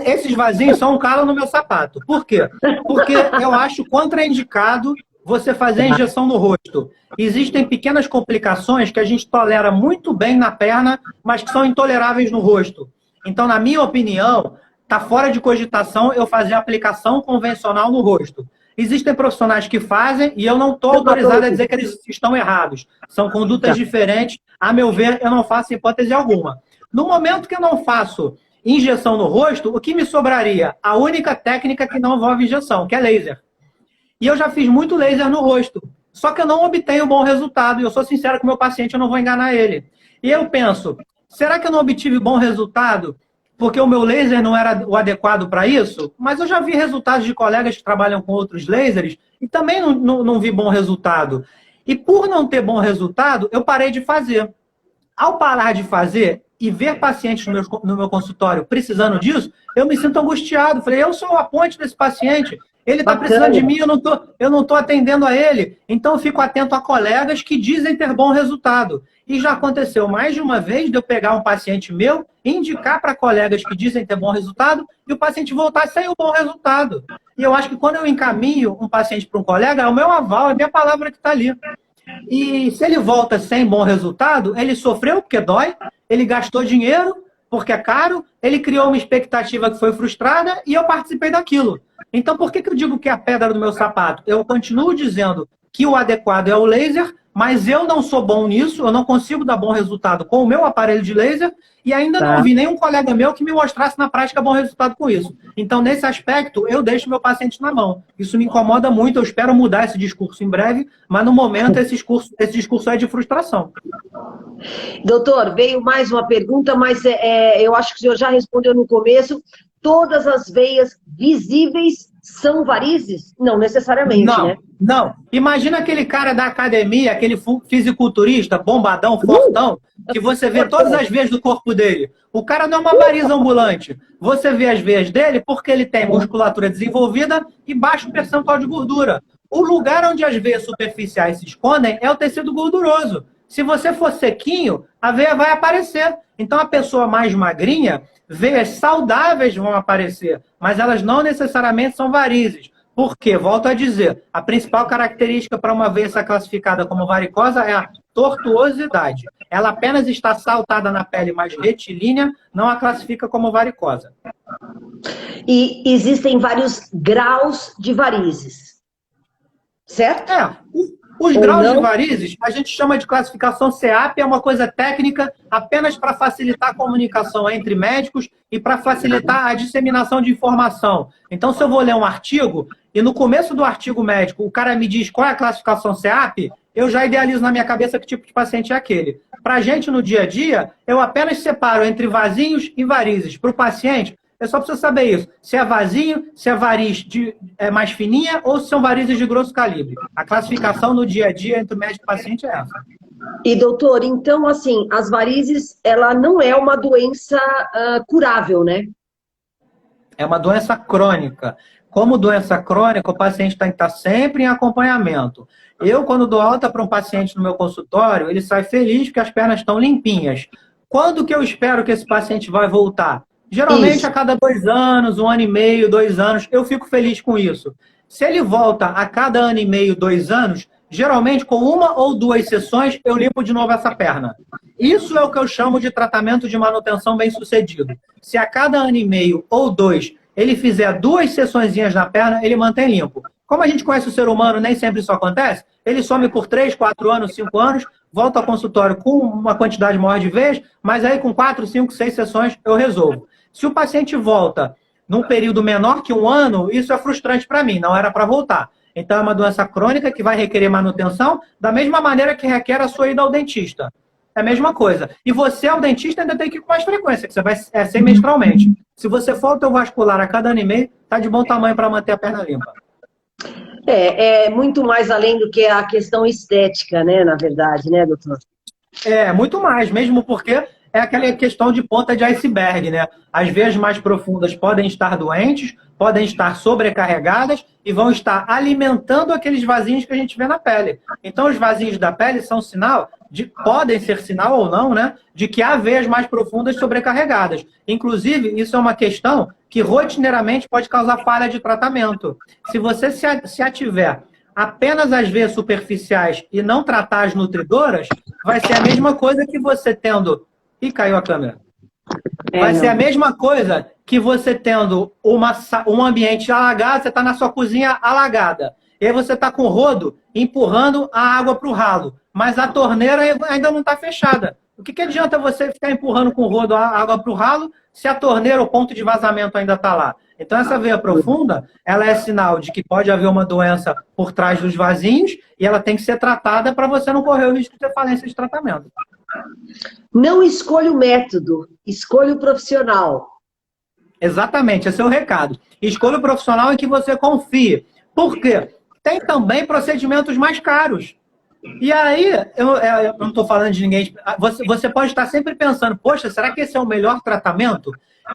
Esses vasinhos são um calo no meu sapato. Por quê? Porque eu acho contraindicado você fazer a injeção no rosto. Existem pequenas complicações que a gente tolera muito bem na perna, mas que são intoleráveis no rosto. Então, na minha opinião, está fora de cogitação eu fazer a aplicação convencional no rosto. Existem profissionais que fazem e eu não estou autorizado a dizer que eles estão errados. São condutas diferentes. A meu ver, eu não faço hipótese alguma. No momento que eu não faço injeção no rosto, o que me sobraria? A única técnica que não envolve injeção, que é laser. E eu já fiz muito laser no rosto. Só que eu não obtenho bom resultado. E eu sou sincero com o meu paciente, eu não vou enganar ele. E eu penso, será que eu não obtive bom resultado porque o meu laser não era o adequado para isso? Mas eu já vi resultados de colegas que trabalham com outros lasers e também não vi bom resultado. E por não ter bom resultado, eu parei de fazer. Ao parar de fazer, e ver pacientes no meu consultório precisando disso, eu me sinto angustiado. Falei, eu sou a ponte desse paciente. Ele está precisando de mim, eu não tô atendendo a ele. Então, eu fico atento a colegas que dizem ter bom resultado. E já aconteceu mais de uma vez de eu pegar um paciente meu, indicar para colegas que dizem ter bom resultado, e o paciente voltar sem o bom resultado. E eu acho que quando eu encaminho um paciente para um colega, é o meu aval, é a minha palavra que está ali. E se ele volta sem bom resultado, ele sofreu porque dói, ele gastou dinheiro porque é caro, ele criou uma expectativa que foi frustrada e eu participei daquilo. Então, por que eu digo que é a pedra do meu sapato? Eu continuo dizendo que o adequado é o laser, mas eu não sou bom nisso, eu não consigo dar bom resultado com o meu aparelho de laser e ainda não vi nenhum colega meu que me mostrasse na prática bom resultado com isso. Então, nesse aspecto, eu deixo meu paciente na mão. Isso me incomoda muito, eu espero mudar esse discurso em breve, mas no momento esse discurso é de frustração. Doutor, veio mais uma pergunta, mas eu acho que o senhor já respondeu no começo. Todas as veias visíveis são varizes? Não necessariamente, não, né? Não. Imagina aquele cara da academia, aquele fisiculturista, bombadão, fortão, que você vê todas as veias do corpo dele. O cara não é uma varize ambulante. Você vê as veias dele porque ele tem musculatura desenvolvida e baixo percentual de gordura. O lugar onde as veias superficiais se escondem é o tecido gorduroso. Se você for sequinho, a veia vai aparecer. Então, a pessoa mais magrinha, veias saudáveis vão aparecer, mas elas não necessariamente são varizes. Por quê? Volto a dizer, a principal característica para uma veia ser classificada como varicosa é a tortuosidade. Ela apenas está saltada na pele mais retilínea, não a classifica como varicosa. E existem vários graus de varizes, certo? Os graus de varizes, a gente chama de classificação CEAP, é uma coisa técnica apenas para facilitar a comunicação entre médicos e para facilitar a disseminação de informação. Então, se eu vou ler um artigo e no começo do artigo médico o cara me diz qual é a classificação CEAP, eu já idealizo na minha cabeça que tipo de paciente é aquele. Para a gente, no dia a dia, eu apenas separo entre vasinhos e varizes. Para o paciente, eu só preciso saber isso. Se é vasinho, se é variz mais fininha ou se são varizes de grosso calibre. A classificação no dia a dia entre o médico e o paciente é essa. E, doutor, então, assim, as varizes, ela não é uma doença curável, né? É uma doença crônica. Como doença crônica, o paciente tem que estar sempre em acompanhamento. Eu, quando dou alta para um paciente no meu consultório, ele sai feliz porque as pernas estão limpinhas. Quando que eu espero que esse paciente vai voltar? Geralmente a cada 2 anos, 1 ano e meio, 2 anos, eu fico feliz com isso. Se ele volta a cada ano e meio, 2 anos, geralmente com 1 ou 2 sessões, eu limpo de novo essa perna. Isso é o que eu chamo de tratamento de manutenção bem sucedido. Se a cada ano e meio ou 2 ele fizer 2 sessõezinhas na perna, ele mantém limpo. Como a gente conhece o ser humano, nem sempre isso acontece, ele some por 3, 4 anos, 5 anos, volta ao consultório com uma quantidade maior de vezes, mas aí com 4, 5, 6 sessões eu resolvo. Se o paciente volta num período menor que 1 ano, isso é frustrante para mim, não era para voltar. Então, é uma doença crônica que vai requerer manutenção, da mesma maneira que requer a sua ida ao dentista. É a mesma coisa. E você, ao dentista, ainda tem que ir com mais frequência, que você vai semestralmente. Se você for ao teu vascular a cada ano e meio, tá de bom tamanho para manter a perna limpa. É muito mais além do que a questão estética, né, na verdade, né, doutor? Muito mais, mesmo porque é aquela questão de ponta de iceberg, né? As veias mais profundas podem estar doentes, podem estar sobrecarregadas e vão estar alimentando aqueles vasinhos que a gente vê na pele. Então, os vasinhos da pele são sinal, podem ser sinal ou não, né? De que há veias mais profundas sobrecarregadas. Inclusive, isso é uma questão que rotineiramente pode causar falha de tratamento. Se você se ativer apenas as veias superficiais e não tratar as nutridoras, vai ser a mesma coisa que você tendo... Ih, caiu a câmera. Vai ser a mesma coisa que você tendo um ambiente alagado, você está na sua cozinha alagada. E aí você está com o rodo empurrando a água para o ralo. Mas a torneira ainda não está fechada. O que adianta você ficar empurrando com o rodo a água para o ralo se a torneira, o ponto de vazamento ainda está lá? Então, essa veia profunda, ela é sinal de que pode haver uma doença por trás dos vasinhos e ela tem que ser tratada para você não correr o risco de ter falência de tratamento. Não escolha o método, escolha o profissional. Exatamente, esse é o recado. Escolha o profissional em que você confie. Por quê? Tem também procedimentos mais caros. E aí, eu não estou falando de ninguém. Você pode estar sempre pensando, poxa, será que esse é o melhor tratamento?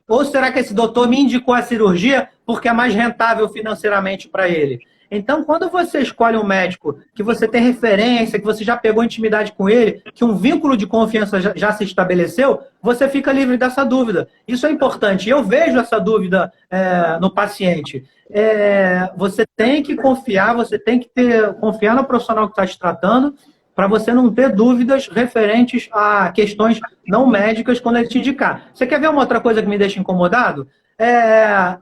Ou será que esse doutor me indicou a cirurgia porque é mais rentável financeiramente para ele? Então, quando você escolhe um médico que você tem referência, que você já pegou intimidade com ele, que um vínculo de confiança já se estabeleceu, você fica livre dessa dúvida. Isso é importante. Eu vejo essa dúvida no paciente. Você tem que confiar, você tem que confiar no profissional que está te tratando, para você não ter dúvidas referentes a questões não médicas quando ele te indicar. Você quer ver uma outra coisa que me deixa incomodado?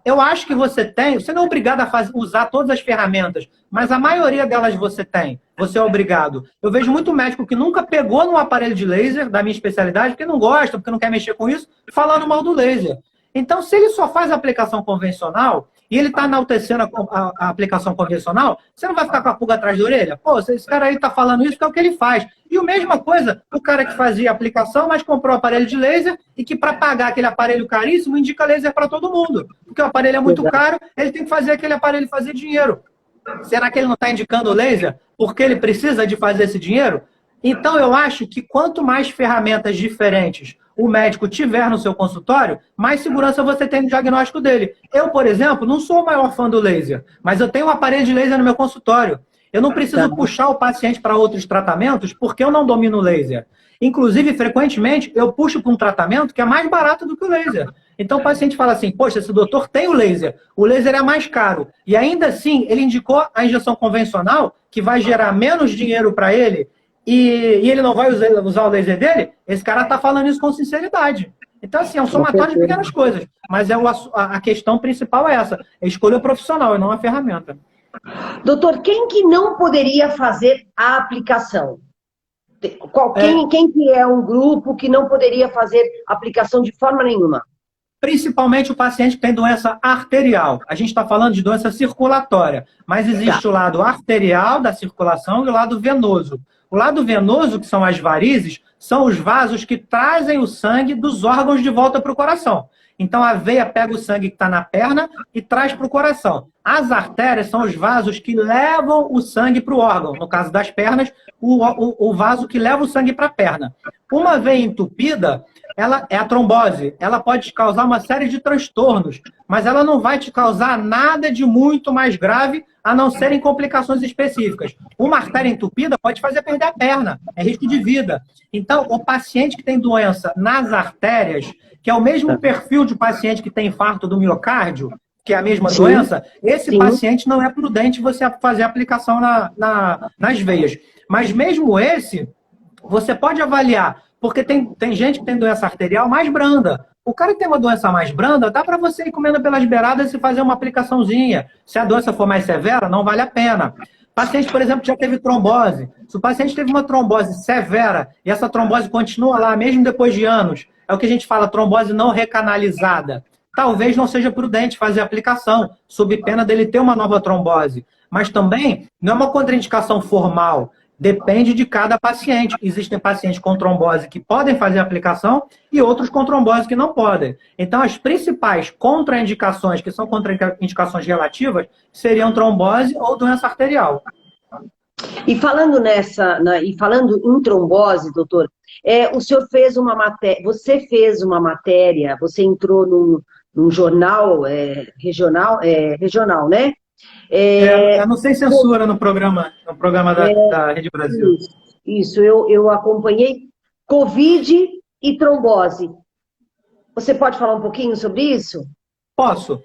Eu acho que você não é obrigado a usar todas as ferramentas, mas a maioria delas você tem, você é obrigado. Eu vejo muito médico que nunca pegou num aparelho de laser, da minha especialidade, porque não gosta, porque não quer mexer com isso, falando mal do laser. Então, se ele só faz a aplicação convencional, e ele está enaltecendo a aplicação convencional, você não vai ficar com a pulga atrás da orelha? Pô, esse cara aí está falando isso porque é o que ele faz. E a mesma coisa, o cara que fazia aplicação, mas comprou um aparelho de laser e que para pagar aquele aparelho caríssimo, indica laser para todo mundo. Porque o aparelho é muito caro, ele tem que fazer aquele aparelho fazer dinheiro. Será que ele não está indicando o laser porque ele precisa de fazer esse dinheiro? Então, eu acho que quanto mais ferramentas diferentes o médico tiver no seu consultório, mais segurança você tem no diagnóstico dele. Eu, por exemplo, não sou o maior fã do laser, mas eu tenho um aparelho de laser no meu consultório. Eu não preciso puxar o paciente para outros tratamentos porque eu não domino o laser. Inclusive, frequentemente, eu puxo para um tratamento que é mais barato do que o laser. Então, o paciente fala assim, poxa, esse doutor tem o laser é mais caro. E ainda assim, ele indicou a injeção convencional, que vai gerar menos dinheiro para ele, e ele não vai usar o laser dele, esse cara está falando isso com sinceridade. Então, assim, é um somatório de pequenas coisas. Mas a questão principal é essa. É escolha profissional e não a ferramenta. Doutor, quem que não poderia fazer a aplicação? Quem que é um grupo que não poderia fazer aplicação de forma nenhuma? Principalmente o paciente que tem doença arterial. A gente está falando de doença circulatória, mas existe o lado arterial da circulação e o lado venoso. O lado venoso, que são as varizes, são os vasos que trazem o sangue dos órgãos de volta para o coração. Então, a veia pega o sangue que está na perna e traz para o coração. As artérias são os vasos que levam o sangue para o órgão. No caso das pernas, o vaso que leva o sangue para a perna. Uma veia entupida, ela é a trombose. Ela pode te causar uma série de transtornos, mas ela não vai te causar nada de muito mais grave, a não serem complicações específicas. Uma artéria entupida pode fazer perder a perna, é risco de vida. Então, o paciente que tem doença nas artérias, que é o mesmo perfil de paciente que tem infarto do miocárdio, que é a mesma doença, esse paciente não é prudente você fazer aplicação nas veias. Mas mesmo esse, você pode avaliar, porque tem gente que tem doença arterial mais branda. O cara que tem uma doença mais branda, dá para você ir comendo pelas beiradas e fazer uma aplicaçãozinha. Se a doença for mais severa, não vale a pena. Paciente, por exemplo, que já teve trombose. Se o paciente teve uma trombose severa e essa trombose continua lá, mesmo depois de anos, é o que a gente fala, trombose não recanalizada. Talvez não seja prudente fazer a aplicação, sob pena dele ter uma nova trombose. Mas também não é uma contraindicação formal. Depende de cada paciente. Existem pacientes com trombose que podem fazer a aplicação e outros com trombose que não podem. Então, as principais contraindicações, que são contraindicações relativas, seriam trombose ou doença arterial. E falando em trombose, doutor, o senhor fez uma matéria, você entrou num jornal regional, né? Não sem censura no programa da Rede Brasil. Isso, eu acompanhei Covid e trombose. Você pode falar um pouquinho sobre isso? Posso.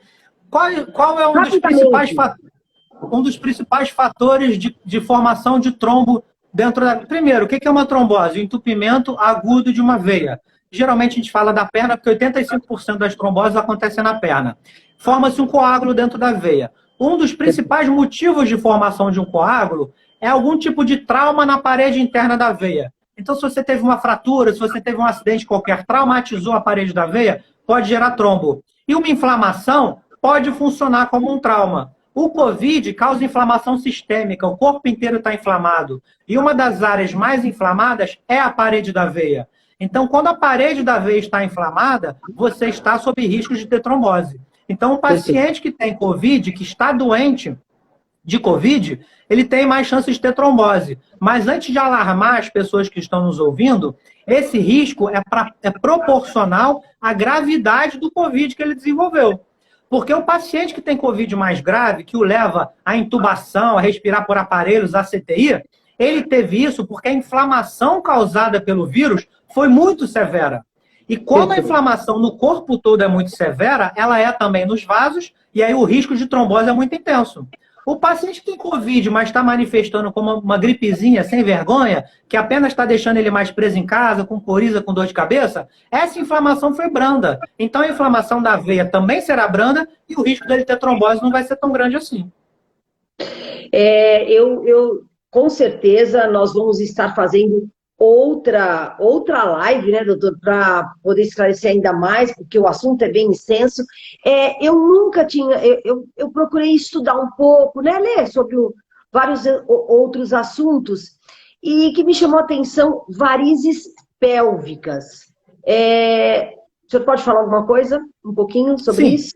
Qual é um dos principais fatores de formação de trombo dentro da... Primeiro, o que é uma trombose? O entupimento agudo de uma veia. Geralmente a gente fala da perna, porque 85% das tromboses acontecem na perna. Forma-se um coágulo dentro da veia. Um dos principais motivos de formação de um coágulo é algum tipo de trauma na parede interna da veia. Então, se você teve uma fratura, se você teve um acidente qualquer, traumatizou a parede da veia, pode gerar trombo. E uma inflamação pode funcionar como um trauma. O COVID causa inflamação sistêmica, o corpo inteiro está inflamado. E uma das áreas mais inflamadas é a parede da veia. Então, quando a parede da veia está inflamada, você está sob risco de ter trombose. Então, um paciente que tem COVID, que está doente, de Covid, ele tem mais chances de ter trombose. Mas antes de alarmar as pessoas que estão nos ouvindo, esse risco é proporcional à gravidade do Covid que ele desenvolveu. Porque o paciente que tem Covid mais grave, que o leva à intubação, a respirar por aparelhos, à CTI, ele teve isso porque a inflamação causada pelo vírus foi muito severa. E quando a inflamação no corpo todo é muito severa, ela é também nos vasos, e aí o risco de trombose é muito intenso. O paciente que tem Covid, mas está manifestando como uma gripezinha sem vergonha, que apenas está deixando ele mais preso em casa, com coriza, com dor de cabeça, essa inflamação foi branda. Então a inflamação da veia também será branda e o risco dele ter trombose não vai ser tão grande assim. Com certeza, nós vamos estar fazendo outra live, né, doutor, para poder esclarecer ainda mais, porque o assunto é bem extenso. Eu nunca tinha, eu procurei estudar um pouco, né, ler sobre vários outros assuntos, e que me chamou a atenção, varizes pélvicas. O senhor pode falar alguma coisa, um pouquinho sobre isso?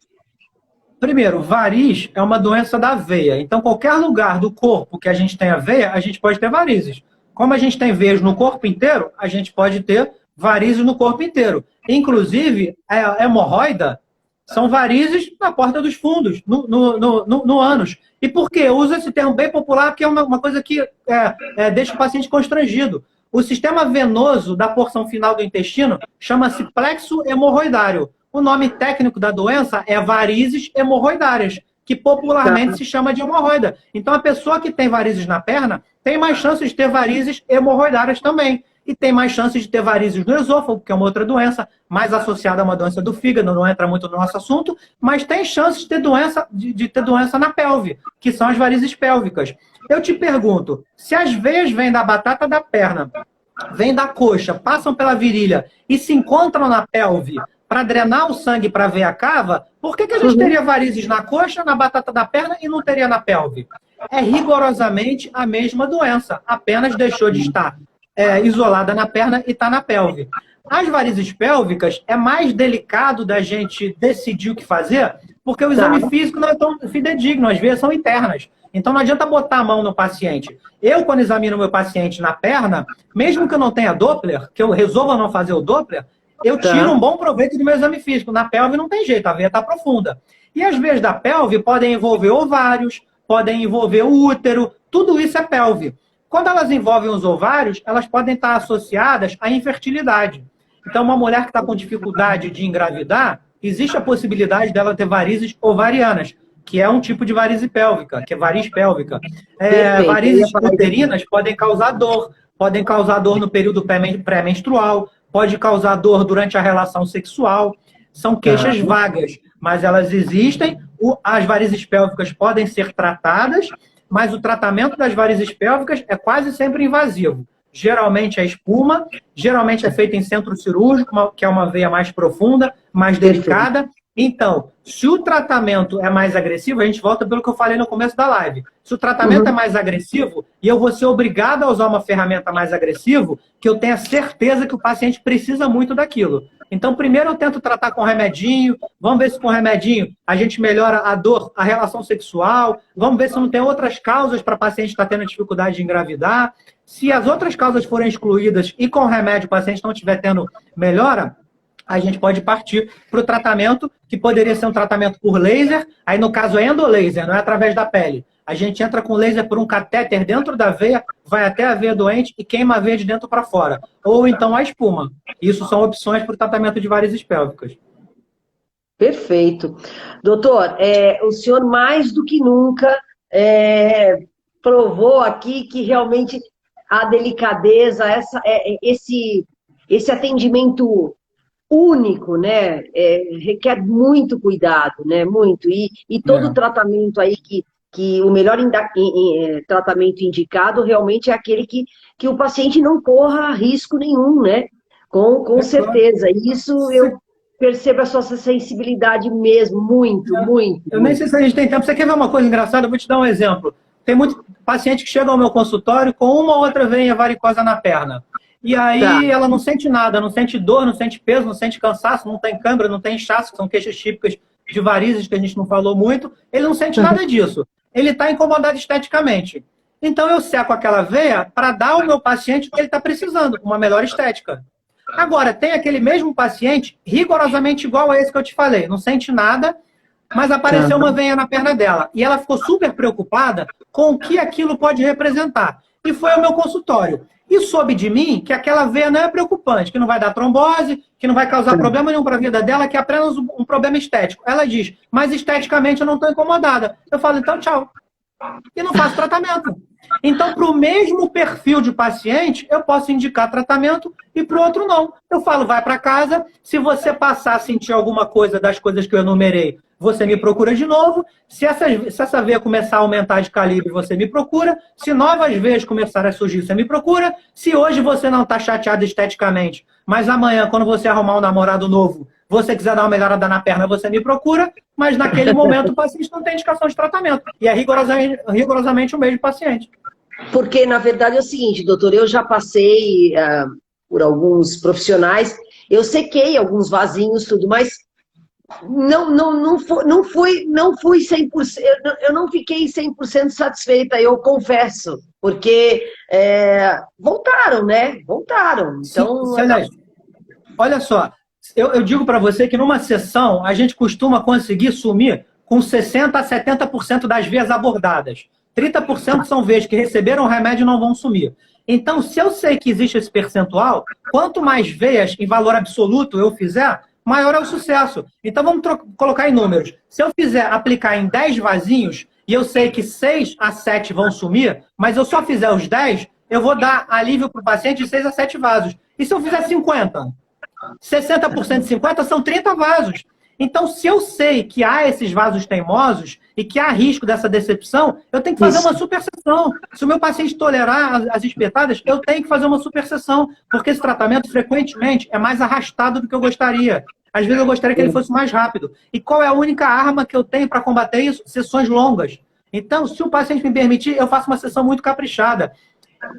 Primeiro, variz é uma doença da veia. Então, qualquer lugar do corpo que a gente tenha veia, a gente pode ter varizes. Como a gente tem veias no corpo inteiro, a gente pode ter varizes no corpo inteiro. Inclusive, a hemorroida são varizes na porta dos fundos, no ânus. E por quê? Eu uso esse termo bem popular porque é uma coisa que deixa o paciente constrangido. O sistema venoso da porção final do intestino chama-se plexo hemorroidário. O nome técnico da doença é varizes hemorroidárias, que popularmente se chama de hemorroida. Então, a pessoa que tem varizes na perna tem mais chances de ter varizes hemorroidárias também. E tem mais chances de ter varizes no esôfago, que é uma outra doença, mais associada a uma doença do fígado, não entra muito no nosso assunto, mas tem chances de ter doença na pelve, que são as varizes pélvicas. Eu te pergunto, se as veias vêm da batata da perna, vêm da coxa, passam pela virilha e se encontram na pelve para drenar o sangue para a veia cava, por que a gente teria varizes na coxa, na batata da perna e não teria na pelve? É rigorosamente a mesma doença, apenas deixou de estar isolada na perna e está na pelve. As varizes pélvicas é mais delicado da gente decidir o que fazer, porque o exame físico não é tão fidedigno, às vezes são internas. Então não adianta botar a mão no paciente. Eu, quando examino meu paciente na perna, mesmo que eu não tenha Doppler, que eu resolva não fazer o Doppler, eu tiro um bom proveito do meu exame físico. Na pelve não tem jeito, a veia está profunda. E as veias da pelve podem envolver ovários, podem envolver o útero, tudo isso é pelve. Quando elas envolvem os ovários, elas podem estar associadas à infertilidade. Então, uma mulher que está com dificuldade de engravidar, existe a possibilidade dela ter varizes ovarianas, que é um tipo de varize pélvica, que é variz pélvica. Varizes uterinas podem causar dor no período pré-menstrual, pode causar dor durante a relação sexual. São queixas vagas, mas elas existem. As varizes pélvicas podem ser tratadas, mas o tratamento das varizes pélvicas é quase sempre invasivo. Geralmente é espuma, geralmente é feito em centro cirúrgico, que é uma veia mais profunda, mais delicada. Então, se o tratamento é mais agressivo, a gente volta pelo que eu falei no começo da live. Se o tratamento é mais agressivo e eu vou ser obrigado a usar uma ferramenta mais agressiva, que eu tenha certeza que o paciente precisa muito daquilo. Então, primeiro eu tento tratar com remedinho, vamos ver se com remedinho a gente melhora a dor, a relação sexual, vamos ver se não tem outras causas para o paciente estar tendo dificuldade de engravidar. Se as outras causas forem excluídas e com remédio o paciente não estiver tendo melhora, a gente pode partir para o tratamento, que poderia ser um tratamento por laser, aí no caso é endolaser, não é através da pele. A gente entra com laser por um catéter dentro da veia, vai até a veia doente e queima a veia de dentro para fora. Ou então a espuma. Isso são opções para o tratamento de varizes pélvicas. Perfeito. Doutor, o senhor mais do que nunca provou aqui que realmente a delicadeza, esse atendimento único, né, requer muito cuidado, né, muito, e todo o tratamento aí que o melhor tratamento indicado realmente é aquele que o paciente não corra risco nenhum, né, com certeza, e isso eu percebo a sua sensibilidade mesmo, muito. Eu nem sei se a gente tem tempo, você quer ver uma coisa engraçada? Eu vou te dar um exemplo. Tem muito paciente que chega ao meu consultório com uma ou outra veia varicosa na perna. E aí ela não sente nada, não sente dor, não sente peso, não sente cansaço, não tem câimbra, não tem inchaço, que são queixas típicas de varizes que a gente não falou muito. Ele não sente nada disso. ele está incomodado esteticamente. Então eu seco aquela veia para dar ao meu paciente o que ele está precisando, uma melhor estética. Agora, tem aquele mesmo paciente, rigorosamente igual a esse que eu te falei, não sente nada, mas apareceu uma veia na perna dela. E ela ficou super preocupada com o que aquilo pode representar. E foi ao meu consultório. E soube de mim que aquela veia não é preocupante, que não vai dar trombose, que não vai causar problema nenhum para a vida dela, que é apenas um problema estético. Ela diz, mas esteticamente eu não estou incomodada. Eu falo, então tchau. E não faço tratamento. Então, para o mesmo perfil de paciente, eu posso indicar tratamento e para o outro não. Eu falo, vai para casa, se você passar a sentir alguma coisa das coisas que eu enumerei, você me procura de novo. Se essa veia começar a aumentar de calibre, você me procura. Se novas veias começarem a surgir, você me procura. Se hoje você não está chateado esteticamente, mas amanhã, quando você arrumar um namorado novo, você quiser dar uma melhorada na perna, você me procura. Mas naquele momento o paciente não tem indicação de tratamento. E é rigorosamente o mesmo paciente. Porque, na verdade, é o seguinte, doutor, eu já passei por alguns profissionais, eu sequei alguns vasinhos, tudo, mas não fui 100%, eu não fiquei 100% satisfeita, eu confesso, porque voltaram, né? Voltaram. Então, Celeste, olha só, eu digo para você que numa sessão a gente costuma conseguir sumir com 60% a 70% das veias abordadas. 30% são veias que receberam o remédio e não vão sumir. Então, se eu sei que existe esse percentual, quanto mais veias em valor absoluto eu fizer, maior é o sucesso. Então, vamos colocar em números. Se eu fizer aplicar em 10 vasinhos e eu sei que 6 a 7 vão sumir, mas eu só fizer os 10, eu vou dar alívio para o paciente de 6 a 7 vasos. E se eu fizer 50? 60% de 50 são 30 vasos. Então, se eu sei que há esses vasos teimosos e que há risco dessa decepção, eu tenho que fazer uma superseção. Se o meu paciente tolerar as espetadas, eu tenho que fazer uma superseção, porque esse tratamento, frequentemente, é mais arrastado do que eu gostaria. Às vezes eu gostaria que ele fosse mais rápido. E qual é a única arma que eu tenho para combater isso? Sessões longas. Então, se o paciente me permitir, eu faço uma sessão muito caprichada.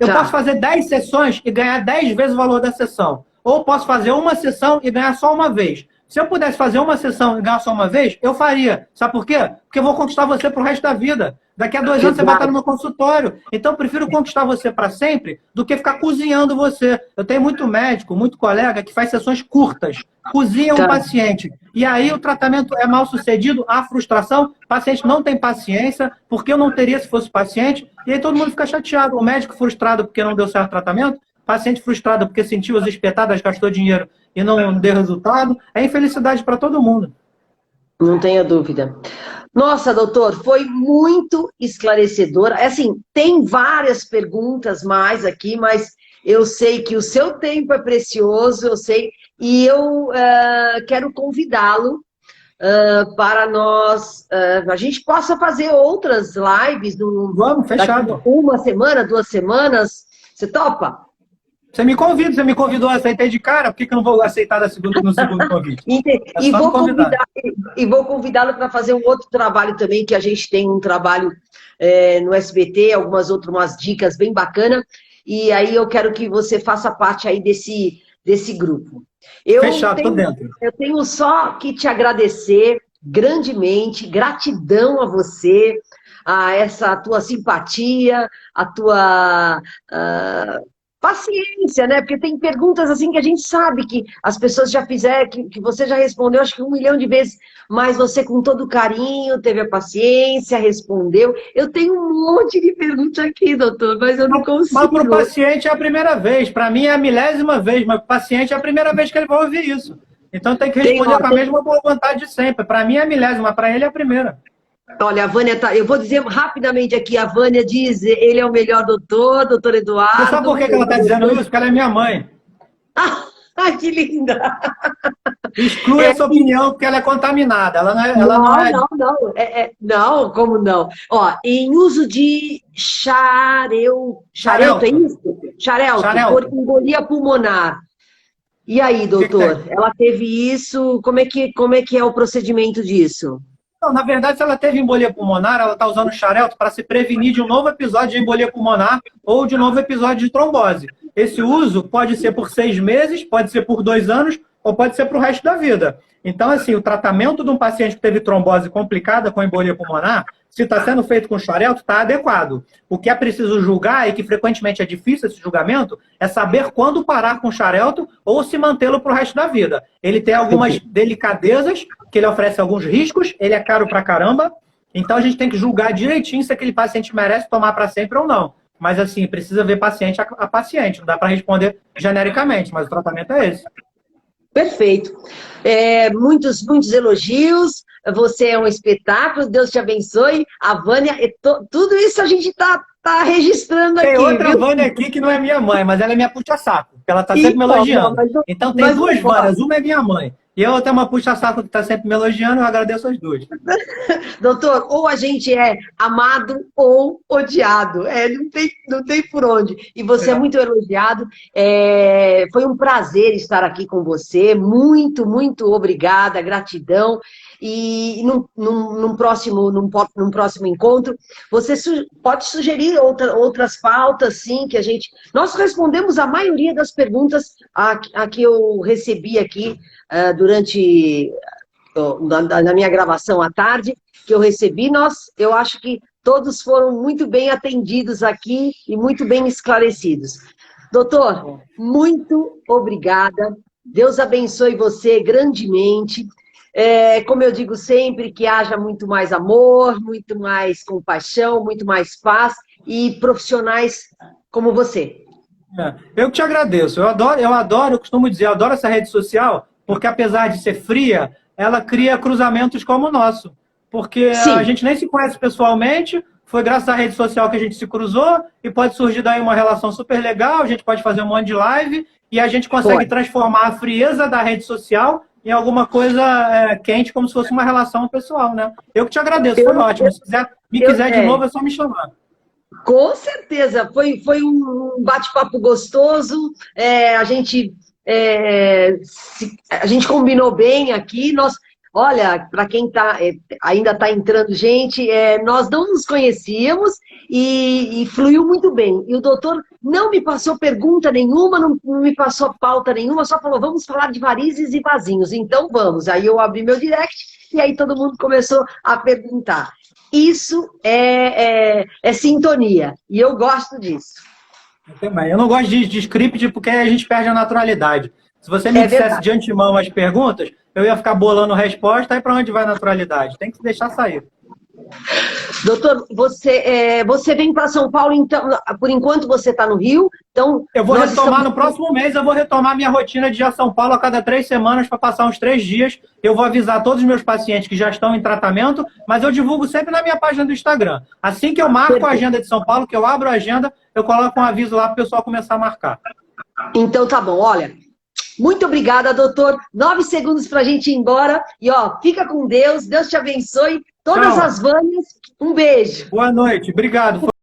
Eu posso fazer 10 sessões e ganhar 10 vezes o valor da sessão. Ou posso fazer uma sessão e ganhar só uma vez. Se eu pudesse fazer uma sessão e ganhar só uma vez, eu faria. Sabe por quê? Porque eu vou conquistar você pro resto da vida. Daqui a 2 anos você vai estar no meu consultório. Então eu prefiro conquistar você para sempre do que ficar cozinhando você. Eu tenho muito médico, muito colega que faz sessões curtas. Cozinha um paciente. E aí o tratamento é mal sucedido, há frustração, o paciente não tem paciência, porque eu não teria se fosse paciente, e aí todo mundo fica chateado. O médico frustrado porque não deu certo o tratamento, paciente frustrado porque sentiu as espetadas, gastou dinheiro e não deu resultado, é infelicidade para todo mundo. Não tenha dúvida. Nossa, doutor, foi muito esclarecedor. Assim, tem várias perguntas mais aqui, mas eu sei que o seu tempo é precioso, eu sei, e eu quero convidá-lo para nós, a gente possa fazer outras lives. Vamos, fechado. Uma semana, 2 semanas, você topa? Você me convidou, aceitei de cara, por que eu não vou aceitar no segundo convite? E vou convidá-lo para fazer um outro trabalho também, que a gente tem um trabalho no SBT, algumas outras dicas bem bacanas, e aí eu quero que você faça parte aí desse grupo. Fechado, tô dentro. Eu tenho só que te agradecer grandemente, gratidão a você, a essa tua simpatia, a tua paciência, né? Porque tem perguntas assim que a gente sabe que as pessoas já fizeram, que você já respondeu, acho que 1 milhão de vezes, mas você com todo carinho, teve a paciência, respondeu. Eu tenho um monte de perguntas aqui, doutor, mas eu não consigo. Mas para o paciente é a primeira vez, para mim é a 1000ª vez, mas para o paciente é a primeira vez que ele vai ouvir isso. Então tem que responder com a mesma boa vontade de sempre. Para mim é a 1000ª, para ele é a primeira. Olha, a Vânia tá. Eu vou dizer rapidamente aqui: a Vânia diz, ele é o melhor doutor Eduardo. Você sabe por que ela está dizendo isso? Porque ela é minha mãe. Ah, que linda! Exclui essa opinião, porque ela é contaminada. Ela não é. Não, como não? Ó, em uso de xarelto, é isso? Xarelto, por embolia pulmonar. E aí, doutor? Ela teve isso, como é que é o procedimento disso? Não, na verdade, se ela teve embolia pulmonar, ela está usando xarelto para se prevenir de um novo episódio de embolia pulmonar ou de um novo episódio de trombose. Esse uso pode ser por 6 meses, pode ser por 2 anos, ou pode ser para o resto da vida. Então, assim, o tratamento de um paciente que teve trombose complicada com embolia pulmonar, se está sendo feito com xarelto, está adequado. O que é preciso julgar, e que frequentemente é difícil esse julgamento, é saber quando parar com xarelto ou se mantê-lo para o resto da vida. Ele tem algumas delicadezas, que ele oferece alguns riscos, ele é caro pra caramba, então a gente tem que julgar direitinho se aquele paciente merece tomar para sempre ou não. Mas, assim, precisa ver paciente a paciente, não dá para responder genericamente, mas o tratamento é esse. Perfeito. Muitos elogios. Você é um espetáculo. Deus te abençoe. A Vânia, tudo isso a gente tá registrando aqui. Tem outra viu? Vânia aqui que não é minha mãe, mas ela é minha puxa-saco. Ela tá sempre me elogiando. Então tem duas Vânias. Uma é minha mãe. E a outra é uma puxa-saco que está sempre me elogiando, eu agradeço as duas. Doutor, ou a gente é amado ou odiado. Não tem por onde. E você é muito elogiado. Foi um prazer estar aqui com você. Muito, muito obrigada, gratidão. E num próximo encontro, você pode sugerir outras pautas, sim, que a gente... Nós respondemos a maioria das perguntas a que eu recebi aqui durante na minha gravação à tarde, que eu recebi. Eu acho que todos foram muito bem atendidos aqui e muito bem esclarecidos. Doutor, muito obrigada. Deus abençoe você grandemente. Como eu digo sempre, que haja muito mais amor, muito mais compaixão, muito mais paz e profissionais como você. Eu que te agradeço. Eu costumo dizer, eu adoro essa rede social, porque apesar de ser fria, ela cria cruzamentos como o nosso. Porque Sim. A gente nem se conhece pessoalmente, foi graças à rede social que a gente se cruzou, e pode surgir daí uma relação super legal, a gente pode fazer um monte de live, e a gente consegue transformar a frieza da rede social em alguma coisa quente, como se fosse uma relação pessoal, né? Eu que te agradeço, foi ótimo. Se me quiser de novo, é só me chamar. Com certeza, foi um bate-papo gostoso, a gente combinou bem aqui. Olha, para quem ainda está entrando gente, nós não nos conhecíamos e fluiu muito bem. E o doutor não me passou pergunta nenhuma, não me passou pauta nenhuma, só falou, vamos falar de varizes e vasinhos. Então vamos. Aí eu abri meu direct e aí todo mundo começou a perguntar. Isso é sintonia, e eu gosto disso. Eu também. Eu não gosto de script porque a gente perde a naturalidade. Se você me dissesse de antemão as perguntas, eu ia ficar bolando resposta, aí para onde vai a naturalidade? Tem que deixar sair. Doutor, você vem para São Paulo, então, por enquanto você está no Rio, então... Eu vou retomar no próximo mês, eu vou retomar minha rotina de ir a São Paulo a cada 3 semanas para passar uns 3 dias. Eu vou avisar todos os meus pacientes que já estão em tratamento, mas eu divulgo sempre na minha página do Instagram. Assim que eu marco a agenda de São Paulo, que eu abro a agenda, eu coloco um aviso lá para o pessoal começar a marcar. Então tá bom, olha... Muito obrigada, doutor. 9 segundos para a gente ir embora. E, fica com Deus. Deus te abençoe. Todas as Vânias, um beijo. Boa noite. Obrigado.